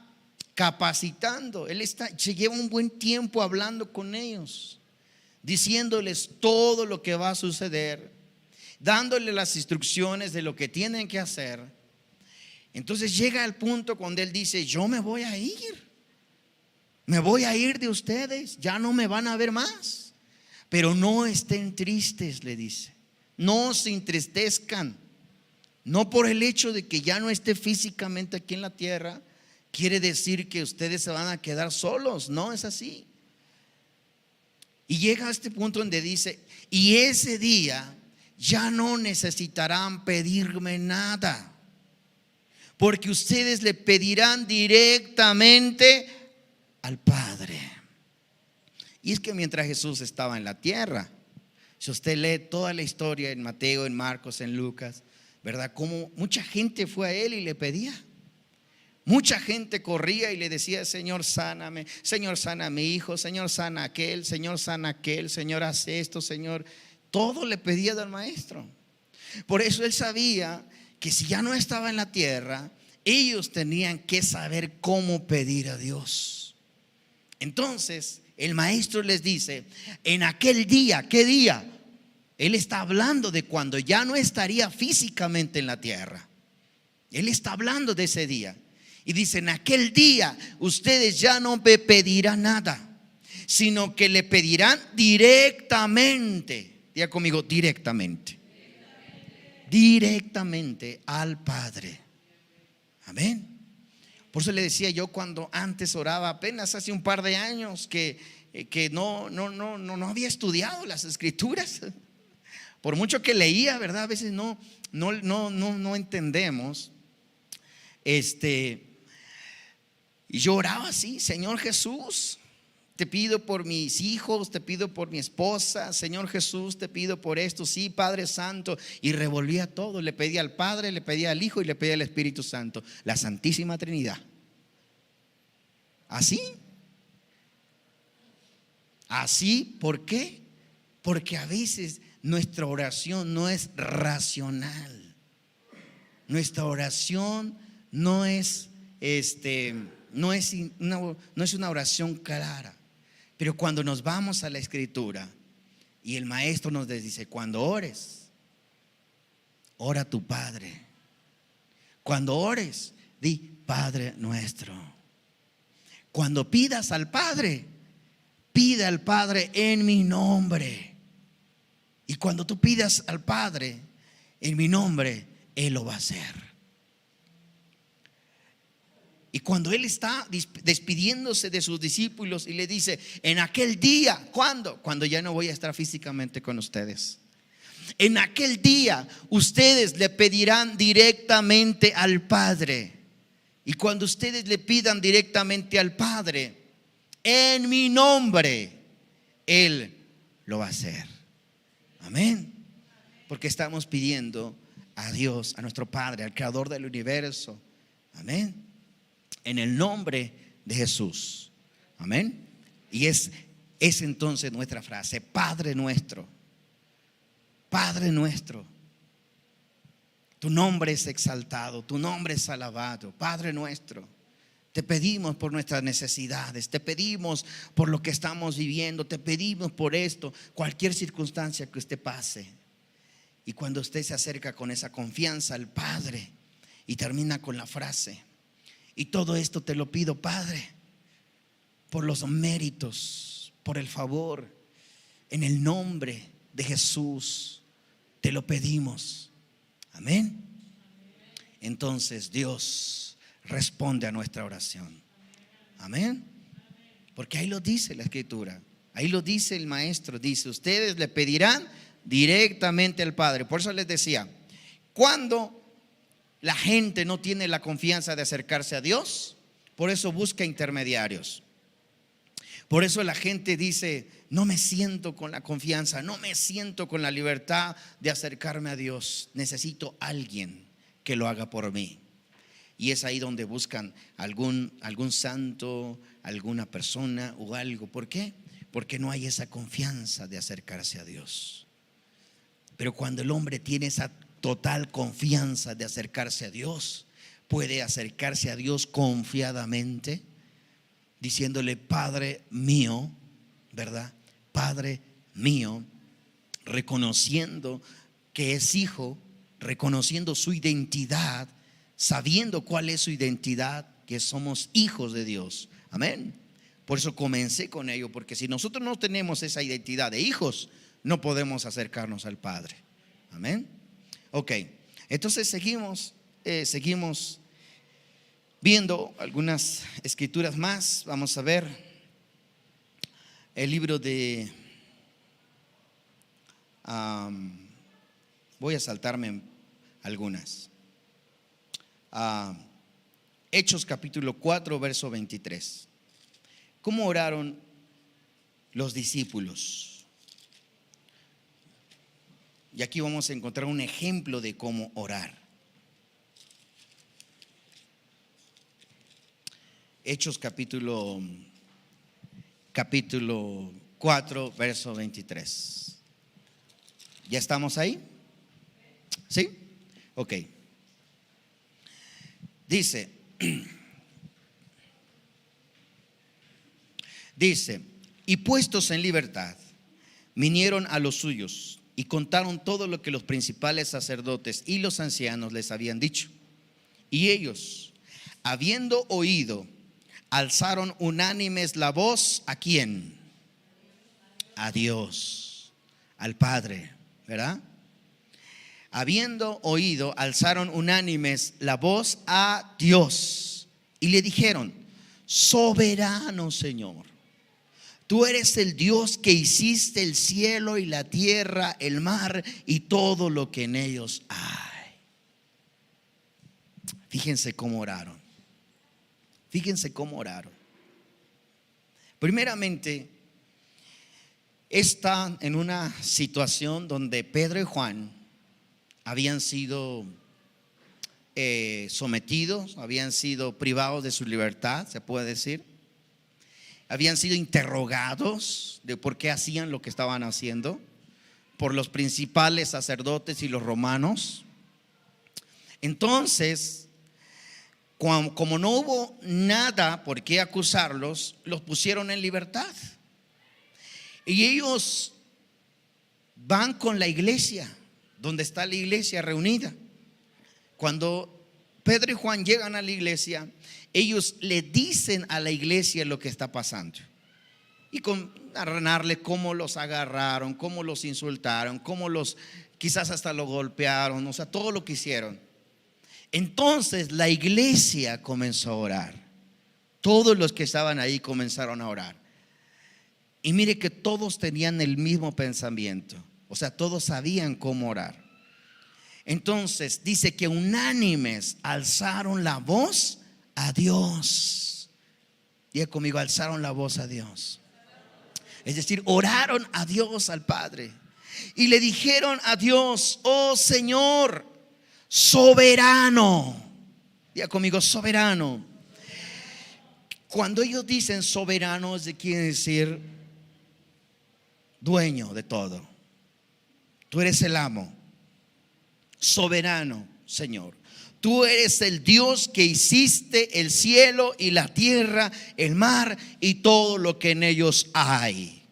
capacitando. Se lleva un buen tiempo hablando con ellos, diciéndoles todo lo que va a suceder, dándoles las instrucciones de lo que tienen que hacer. Entonces llega el punto cuando él dice: yo me voy a ir de ustedes, ya no me van a ver más, pero no estén tristes, le dice, no se entristezcan. No por el hecho de que ya no esté físicamente aquí en la tierra, quiere decir que ustedes se van a quedar solos. No es así. Y llega a este punto donde dice: y ese día ya no necesitarán pedirme nada, porque ustedes le pedirán directamente al Padre. Y es que mientras Jesús estaba en la tierra, si usted lee toda la historia en Mateo, en Marcos, en Lucas, ¿verdad? Como mucha gente fue a él y le pedía. Mucha gente corría y le decía: Señor, sáname, Señor, sana a mi hijo, Señor, sana a aquel, Señor, sana a aquel, Señor, haz esto, Señor. Todo le pedía del maestro. Por eso él sabía que si ya no estaba en la tierra, ellos tenían que saber cómo pedir a Dios. Entonces el maestro les dice: en aquel día, ¿qué día? Él está hablando de cuando ya no estaría físicamente en la tierra. Él está hablando de ese día. Y dice: en aquel día ustedes ya no me pedirán nada, sino que le pedirán directamente. Diga conmigo: directamente. Directamente al Padre. Amén. Por eso le decía yo, cuando antes oraba, apenas hace un par de años, que no había estudiado las escrituras. Por mucho que leía, ¿verdad? A veces no entendemos. Y yo oraba así: Señor Jesús, te pido por mis hijos, te pido por mi esposa, Señor Jesús, te pido por esto, sí, Padre Santo. Y revolvía todo, le pedía al Padre, le pedía al Hijo y le pedía al Espíritu Santo, la Santísima Trinidad. Así, ¿por qué? Porque a veces nuestra oración no es racional. Nuestra oración no es una oración clara. Pero cuando nos vamos a la Escritura y el maestro nos dice: cuando ores, ora a tu Padre. Cuando ores, di: Padre nuestro. Cuando pidas al Padre, pide al Padre en mi nombre. Y cuando tú pidas al Padre en mi nombre, Él lo va a hacer. Y cuando Él está despidiéndose de sus discípulos y le dice: en aquel día, ¿cuándo? Cuando ya no voy a estar físicamente con ustedes. En aquel día ustedes le pedirán directamente al Padre. Y cuando ustedes le pidan directamente al Padre en mi nombre, Él lo va a hacer. Amén. Porque estamos pidiendo a Dios, a nuestro Padre, al Creador del universo. Amén. En el nombre de Jesús. Amén. Y es entonces nuestra frase: Padre nuestro. Padre nuestro, tu nombre es exaltado, tu nombre es alabado. Padre nuestro, te pedimos por nuestras necesidades, te pedimos por lo que estamos viviendo, te pedimos por esto, cualquier circunstancia que usted pase. Y cuando usted se acerca con esa confianza al Padre y termina con la frase: y todo esto te lo pido, Padre, por los méritos, por el favor, en el nombre de Jesús, te lo pedimos. Amén. Entonces Dios responde a nuestra oración. Amén. Porque ahí lo dice la Escritura, ahí lo dice el maestro, dice: ustedes le pedirán directamente al Padre. Por eso les decía, cuando la gente no tiene la confianza de acercarse a Dios, por eso busca intermediarios. Por eso la gente dice: no me siento con la confianza, no me siento con la libertad de acercarme a Dios. Necesito a alguien que lo haga por mí. Y es ahí donde buscan algún santo, alguna persona o algo. ¿Por qué? Porque no hay esa confianza de acercarse a Dios. Pero cuando el hombre tiene esa total confianza de acercarse a Dios, puede acercarse a Dios confiadamente, diciéndole: Padre mío, ¿verdad? Padre mío, reconociendo que es hijo, reconociendo su identidad, sabiendo cuál es su identidad, que somos hijos de Dios. Amén. Por eso comencé con ello, porque si nosotros no tenemos esa identidad de hijos, no podemos acercarnos al Padre. Amén. Ok, entonces seguimos viendo algunas escrituras más. Vamos a ver el libro de voy a saltarme algunas. Hechos capítulo 4 verso 23. ¿Cómo oraron los discípulos? Y aquí vamos a encontrar un ejemplo de cómo orar. Hechos capítulo 4 verso 23. ¿Ya estamos ahí? ¿Sí? Ok. Dice, y puestos en libertad, vinieron a los suyos y contaron todo lo que los principales sacerdotes y los ancianos les habían dicho. Y ellos, habiendo oído, alzaron unánimes la voz. ¿A quién? A Dios, al Padre, ¿verdad? Habiendo oído, alzaron unánimes la voz a Dios y le dijeron: soberano Señor, tú eres el Dios que hiciste el cielo y la tierra, el mar y todo lo que en ellos hay. Fíjense cómo oraron. Fíjense cómo oraron. Primeramente, están en una situación donde Pedro y Juan habían sido sometidos, habían sido privados de su libertad, se puede decir. Habían sido interrogados de por qué hacían lo que estaban haciendo por los principales sacerdotes y los romanos. Entonces, como no hubo nada por qué acusarlos, los pusieron en libertad. Y ellos van con la iglesia, donde está la iglesia reunida. Cuando Pedro y Juan llegan a la iglesia, ellos le dicen a la iglesia lo que está pasando. Y narrarle cómo los agarraron, cómo los insultaron, cómo quizás hasta lo golpearon, o sea, todo lo que hicieron. Entonces la iglesia comenzó a orar. Todos los que estaban ahí comenzaron a orar. Y mire que todos tenían el mismo pensamiento. O sea, todos sabían cómo orar. Entonces dice que unánimes alzaron la voz a Dios. Diga conmigo: alzaron la voz a Dios. Es decir, oraron a Dios, al Padre. Y le dijeron a Dios: oh Señor, soberano. Diga conmigo: soberano. Cuando ellos dicen soberano, quiere decir dueño de todo. Tú eres el amo, soberano, Señor. Tú eres el Dios que hiciste el cielo y la tierra, el mar y todo lo que en ellos hay.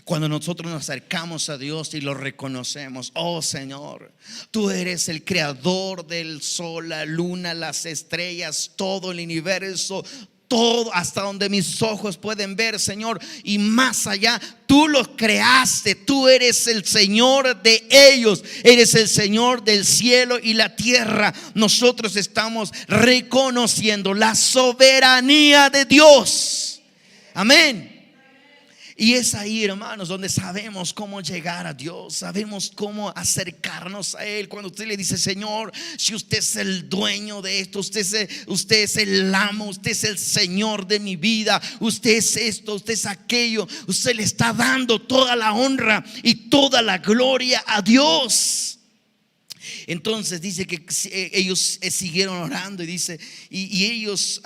Cuando nosotros nos acercamos a Dios y lo reconocemos, oh Señor, tú eres el creador del sol, la luna, las estrellas, todo el universo, todo hasta donde mis ojos pueden ver, Señor, y más allá. Tú los creaste, tú eres el Señor de ellos, eres el Señor del cielo y la tierra. Nosotros estamos reconociendo la soberanía de Dios. Amén. Y es ahí, hermanos, donde sabemos cómo llegar a Dios, sabemos cómo acercarnos a Él. Cuando usted le dice: Señor, si usted es el dueño de esto, usted es el amo, usted es el Señor de mi vida, usted es esto, usted es aquello, usted le está dando toda la honra y toda la gloria a Dios. Entonces dice que ellos siguieron orando y dice, y ellos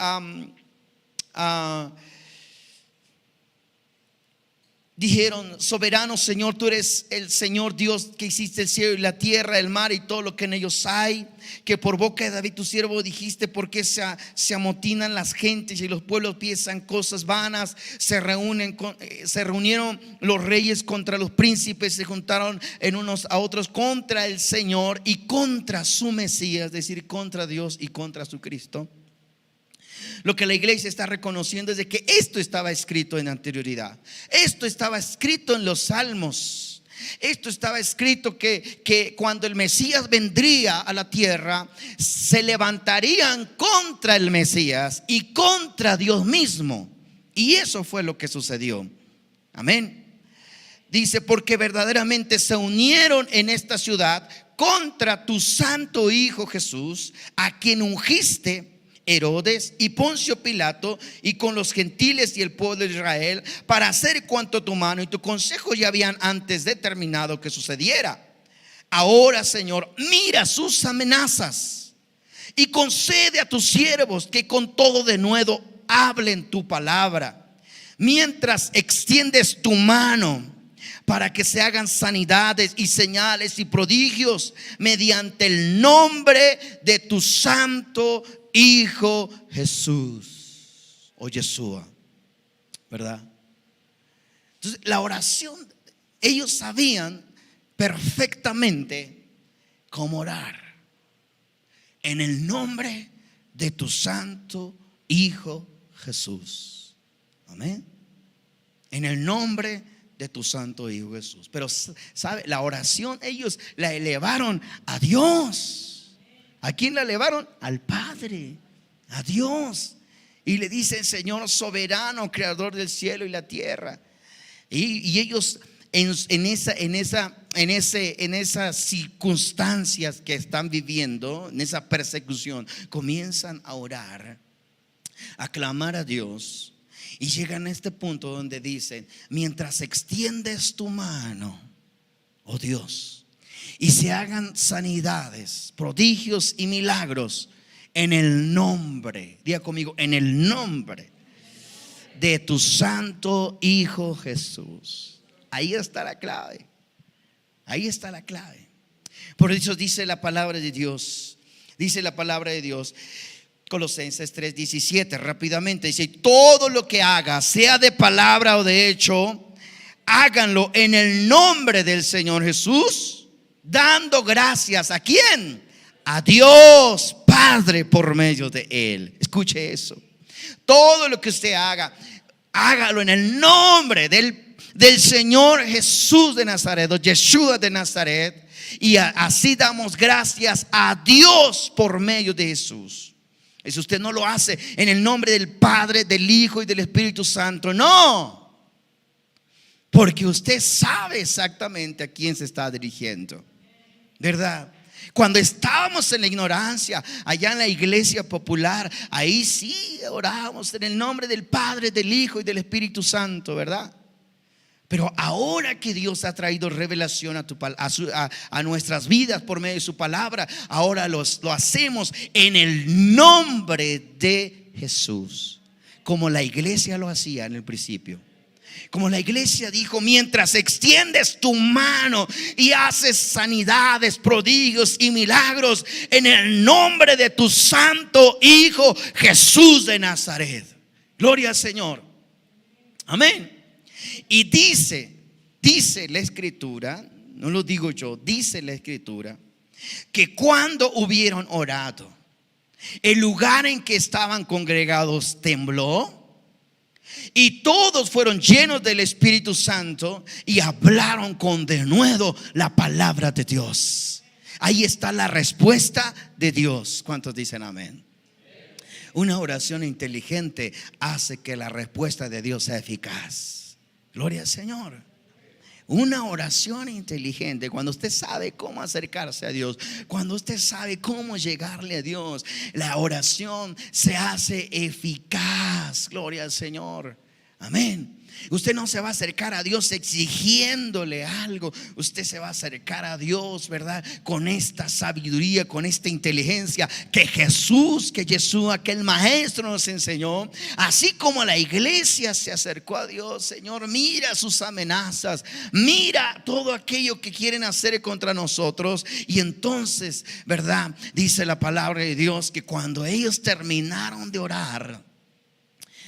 dijeron: soberano Señor, tú eres el Señor Dios que hiciste el cielo y la tierra, el mar y todo lo que en ellos hay. Que por boca de David tu siervo dijiste: ¿por qué se amotinan las gentes y los pueblos piensan cosas vanas? Se reunieron los reyes contra los príncipes, se juntaron en unos a otros contra el Señor y contra su Mesías, es decir, contra Dios y contra su Cristo. Lo que la iglesia está reconociendo es de que esto estaba escrito en anterioridad. Esto estaba escrito en los salmos. Esto estaba escrito que cuando el Mesías vendría a la tierra, se levantarían contra el Mesías y contra Dios mismo. Y eso fue lo que sucedió. Amén. Dice: porque verdaderamente se unieron en esta ciudad contra tu santo Hijo Jesús, a quien ungiste, Herodes y Poncio Pilato, y con los gentiles y el pueblo de Israel, para hacer cuanto tu mano y tu consejo ya habían antes determinado que sucediera. Ahora, Señor, mira sus amenazas y concede a tus siervos que con todo denuedo hablen tu palabra, mientras extiendes tu mano, para que se hagan sanidades y señales y prodigios mediante el nombre de tu santo Hijo Jesús, o Yeshua, ¿verdad? Entonces la oración, ellos sabían perfectamente cómo orar. En el nombre de tu santo Hijo Jesús. Amén. En el nombre de tu santo Hijo Jesús. Pero sabe, la oración ellos la elevaron a Dios. ¿A quién la elevaron? Al Padre, a Dios. Y le dicen: Señor soberano, creador del cielo y la tierra. Y ellos en esas circunstancias que están viviendo, en esa persecución, comienzan a orar, a clamar a Dios. Y llegan a este punto donde dicen: mientras extiendes tu mano, oh Dios, y se hagan sanidades, prodigios y milagros en el nombre, diga conmigo, en el nombre de tu santo Hijo Jesús. Ahí está la clave. Ahí está la clave. Por eso dice la palabra de Dios. Dice la palabra de Dios, Colosenses 3:17, rápidamente dice: todo lo que haga, sea de palabra o de hecho, háganlo en el nombre del Señor Jesús, dando gracias ¿a quién? A Dios Padre por medio de Él. Escuche eso. Todo lo que usted haga, hágalo en el nombre del Señor Jesús de Nazaret, o Yeshua de Nazaret. Y así damos gracias a Dios por medio de Jesús. Eso usted no lo hace en el nombre del Padre, del Hijo y del Espíritu Santo. No, porque usted sabe exactamente a quién se está dirigiendo, ¿verdad? Cuando estábamos en la ignorancia, allá en la iglesia popular, ahí sí orábamos en el nombre del Padre, del Hijo y del Espíritu Santo, ¿verdad? Pero ahora que Dios ha traído revelación a nuestras vidas por medio de su palabra, ahora lo hacemos en el nombre de Jesús, como la iglesia lo hacía en el principio. Como la iglesia dijo, mientras extiendes tu mano y haces sanidades, prodigios y milagros en el nombre de tu santo Hijo Jesús de Nazaret. Gloria al Señor. Amén. Y dice la escritura, no lo digo yo, dice la escritura, que cuando hubieron orado, el lugar en que estaban congregados tembló, y todos fueron llenos del Espíritu Santo y hablaron con denuedo la palabra de Dios. Ahí está la respuesta de Dios. ¿Cuántos dicen amén? Una oración inteligente hace que la respuesta de Dios sea eficaz. Gloria al Señor. Una oración inteligente, cuando usted sabe cómo acercarse a Dios, cuando usted sabe cómo llegarle a Dios, la oración se hace eficaz. Gloria al Señor. Amén. Usted no se va a acercar a Dios exigiéndole algo. Usted se va a acercar a Dios, ¿verdad? Con esta sabiduría, con esta inteligencia que Jesús, aquel maestro nos enseñó. Así como la iglesia se acercó a Dios, Señor, mira sus amenazas, mira todo aquello que quieren hacer contra nosotros. Y entonces, ¿verdad? Dice la palabra de Dios que cuando ellos terminaron de orar,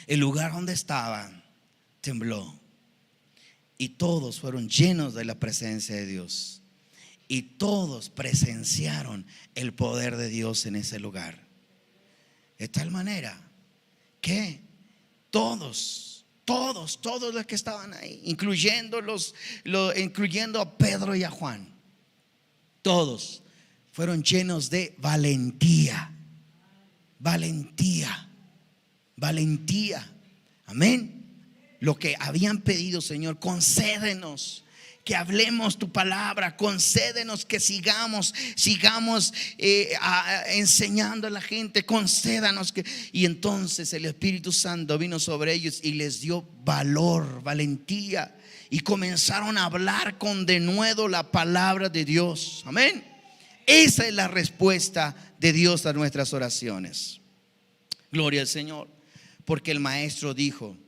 el lugar donde estaban tembló, y todos fueron llenos de la presencia de Dios, y todos presenciaron el poder de Dios en ese lugar, de tal manera que todos los que estaban ahí, incluyendo a Pedro y a Juan, todos fueron llenos de valentía. Amén. Lo que habían pedido, Señor, concédenos que hablemos tu palabra, concédenos que sigamos enseñando a la gente, concédanos que. Y entonces el Espíritu Santo vino sobre ellos y les dio valor, valentía, y comenzaron a hablar con denuedo la palabra de Dios. Amén. Esa es la respuesta de Dios a nuestras oraciones. Gloria al Señor. Porque el maestro dijo: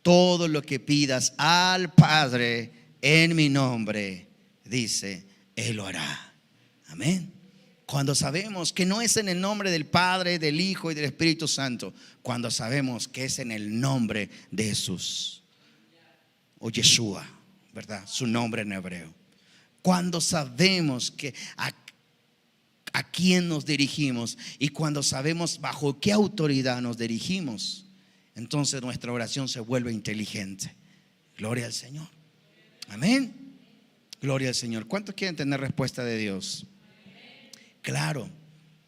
todo lo que pidas al Padre en mi nombre, dice, Él lo hará. Amén. Cuando sabemos que no es en el nombre del Padre, del Hijo y del Espíritu Santo, cuando sabemos que es en el nombre de Jesús o Yeshua, ¿verdad? Su nombre en hebreo. Cuando sabemos que a quién nos dirigimos y cuando sabemos bajo qué autoridad nos dirigimos, entonces nuestra oración se vuelve inteligente. Gloria al Señor. Amén. Gloria al Señor. ¿Cuántos quieren tener respuesta de Dios? Claro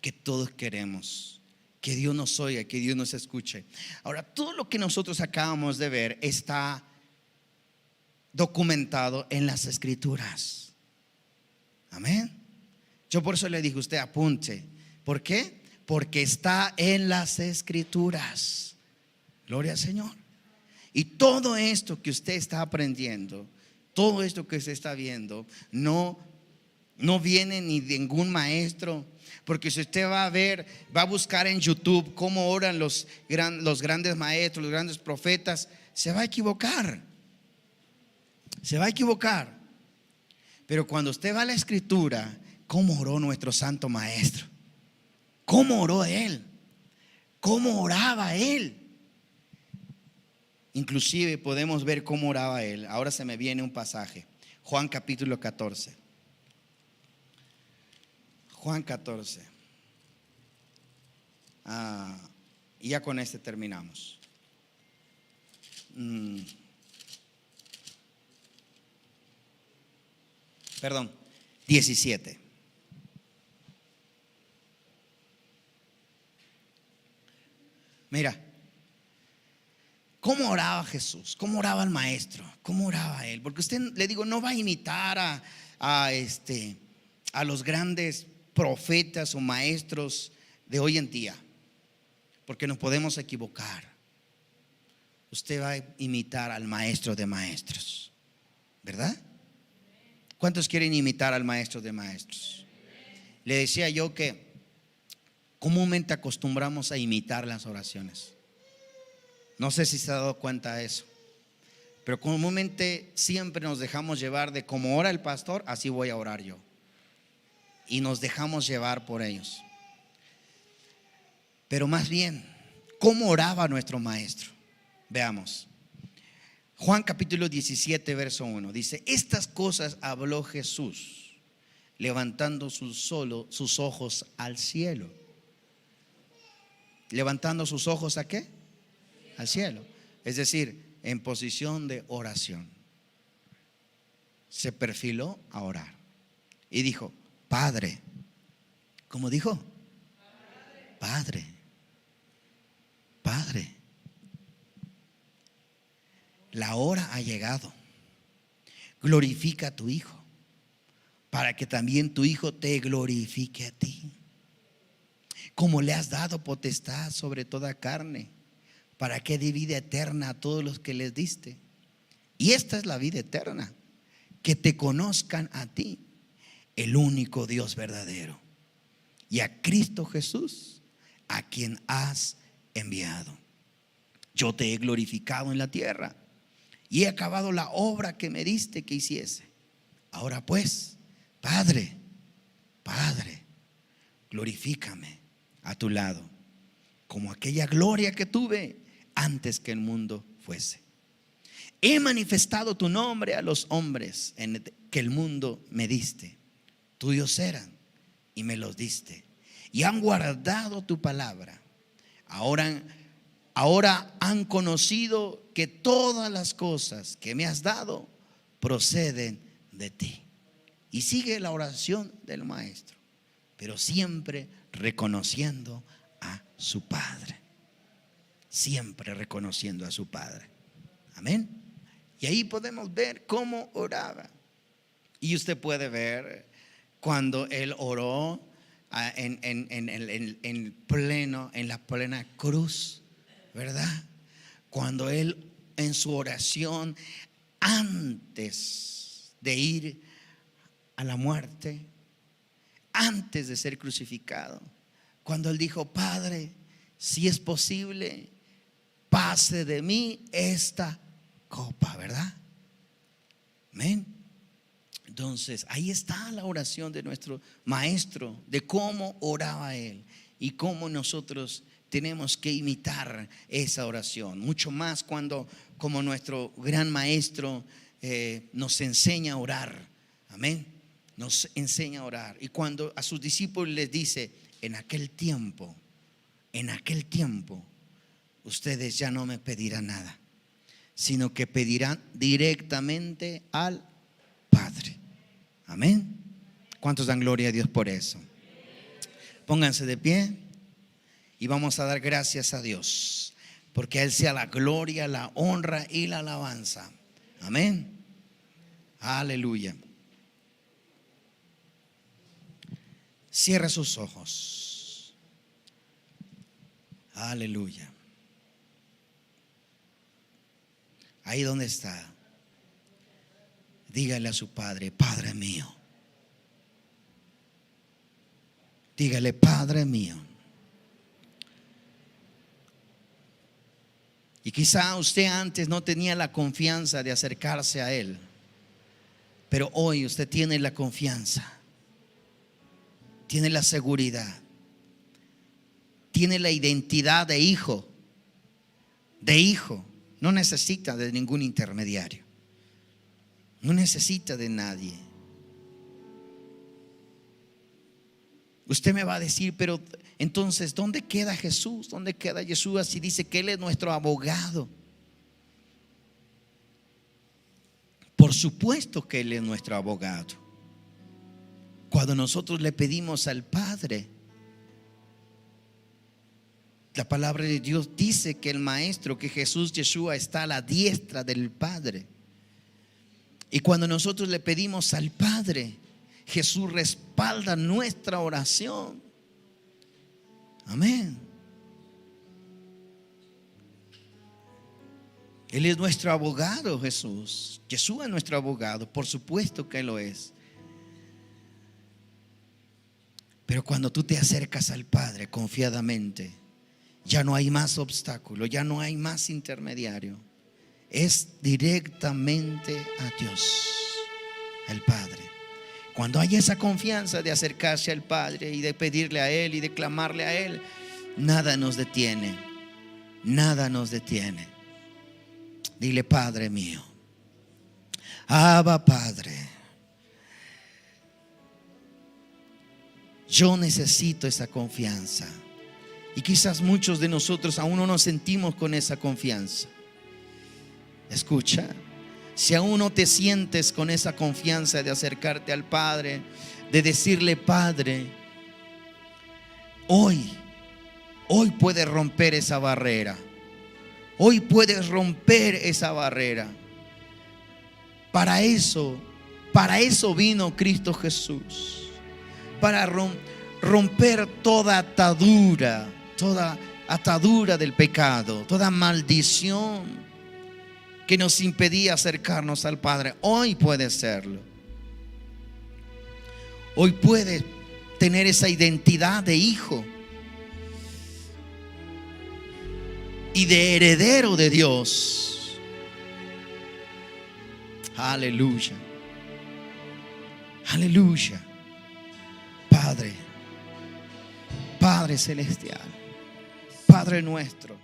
que todos queremos que Dios nos oiga, que Dios nos escuche. Ahora, todo lo que nosotros acabamos de ver está documentado en las Escrituras. Amén. Yo por eso le dije a usted, apunte. ¿Por qué? Porque está en las Escrituras. Gloria al Señor. Y todo esto que usted está aprendiendo, todo esto que usted está viendo, no viene ni de ningún maestro. Porque si usted va a buscar en YouTube cómo oran los grandes maestros, los grandes profetas, se va a equivocar. Se va a equivocar. Pero cuando usted va a la Escritura, ¿cómo oró nuestro santo maestro? ¿Cómo oró él? ¿Cómo oraba él? Inclusive podemos ver cómo oraba él. Ahora se me viene un pasaje. Juan capítulo 14. Juan 14. Y ya con este terminamos. Perdón, 17. Mira. ¿Cómo oraba Jesús? ¿Cómo oraba el maestro? ¿Cómo oraba él? Porque usted, le digo, no va a imitar a los grandes profetas o maestros de hoy en día, porque nos podemos equivocar. Usted va a imitar al maestro de maestros, ¿verdad? ¿Cuántos quieren imitar al maestro de maestros? Le decía yo que comúnmente acostumbramos a imitar las oraciones. No sé si se ha dado cuenta de eso, Pero comúnmente siempre nos dejamos llevar de cómo ora el pastor, así voy a orar yo. Y nos dejamos llevar por ellos. Pero más bien, ¿cómo oraba nuestro maestro? Veamos. Juan capítulo 17, verso 1. Dice: estas cosas habló Jesús, levantando sus ojos al cielo. ¿Levantando sus ojos a qué? Al cielo. Es decir, en posición de oración. Se perfiló a orar. Y dijo: Padre. ¿Cómo dijo? Padre. Padre. La hora ha llegado. Glorifica a tu Hijo, para que también tu Hijo te glorifique a ti. Como le has dado potestad sobre toda carne, para que dé vida eterna a todos los que les diste. Y esta es la vida eterna, que te conozcan a ti, el único Dios verdadero, y a Cristo Jesús, a quien has enviado. Yo te he glorificado en la tierra y he acabado la obra que me diste que hiciese. Ahora pues, Padre, glorifícame a tu lado, como aquella gloria que tuve antes que el mundo fuese. He manifestado tu nombre a los hombres que el mundo me diste. Tuyos eran y me los diste, y han guardado tu palabra. Ahora han conocido que todas las cosas que me has dado proceden de ti. Y sigue la oración del maestro, pero siempre reconociendo a su Padre. Siempre reconociendo a su Padre. Amén. Y ahí podemos ver cómo oraba. Y usted puede ver cuando él oró en la plena cruz, ¿verdad? Cuando él en su oración, antes de ir a la muerte, antes de ser crucificado, cuando él dijo: Padre, si es posible, pase de mí esta copa, ¿verdad? Amén. Entonces ahí está la oración de nuestro maestro, de cómo oraba él y cómo nosotros tenemos que imitar esa oración. Mucho más cuando, como nuestro gran maestro, nos enseña a orar. Amén. Nos enseña a orar. Y cuando a sus discípulos les dice: en aquel tiempo, ustedes ya no me pedirán nada, sino que pedirán directamente al Padre. Amén. ¿Cuántos dan gloria a Dios por eso? Pónganse de pie y vamos a dar gracias a Dios, porque a Él sea la gloria, la honra y la alabanza. Amén. Aleluya. Cierra sus ojos. Aleluya. Ahí donde está, dígale a su Padre: Padre mío. Dígale: Padre mío. Y quizá usted antes no tenía la confianza de acercarse a Él, pero hoy usted tiene la confianza, tiene la seguridad, tiene la identidad de hijo. No necesita de ningún intermediario, no necesita de nadie. Usted me va a decir: pero entonces, ¿dónde queda Jesús? ¿Dónde queda Yeshua si dice que Él es nuestro abogado? Por supuesto que Él es nuestro abogado. Cuando nosotros le pedimos al Padre, la palabra de Dios dice que el Maestro, que Jesús, Yeshua, está a la diestra del Padre. Y cuando nosotros le pedimos al Padre, Jesús respalda nuestra oración. Amén. Él es nuestro abogado, Jesús. Jesús es nuestro abogado, por supuesto que lo es. Pero cuando tú te acercas al Padre confiadamente, ya no hay más obstáculo, ya no hay más intermediario. es directamente a Dios, el Padre. Cuando hay esa confianza de acercarse al Padre y de pedirle a Él y de clamarle a Él, nada nos detiene, nada nos detiene. Dile: Padre mío, Abba Padre, yo necesito esa confianza. Y quizás muchos de nosotros aún no nos sentimos con esa confianza. Escucha, si aún no te sientes con esa confianza de acercarte al Padre, de decirle: Padre, hoy puedes romper esa barrera. Hoy puedes romper esa barrera. Para eso vino Cristo Jesús. Para romper toda atadura del pecado, toda maldición que nos impedía acercarnos al Padre. Hoy puede serlo. Hoy puede tener esa identidad de hijo y de heredero de Dios. Aleluya. Aleluya. Padre Celestial, Padre nuestro,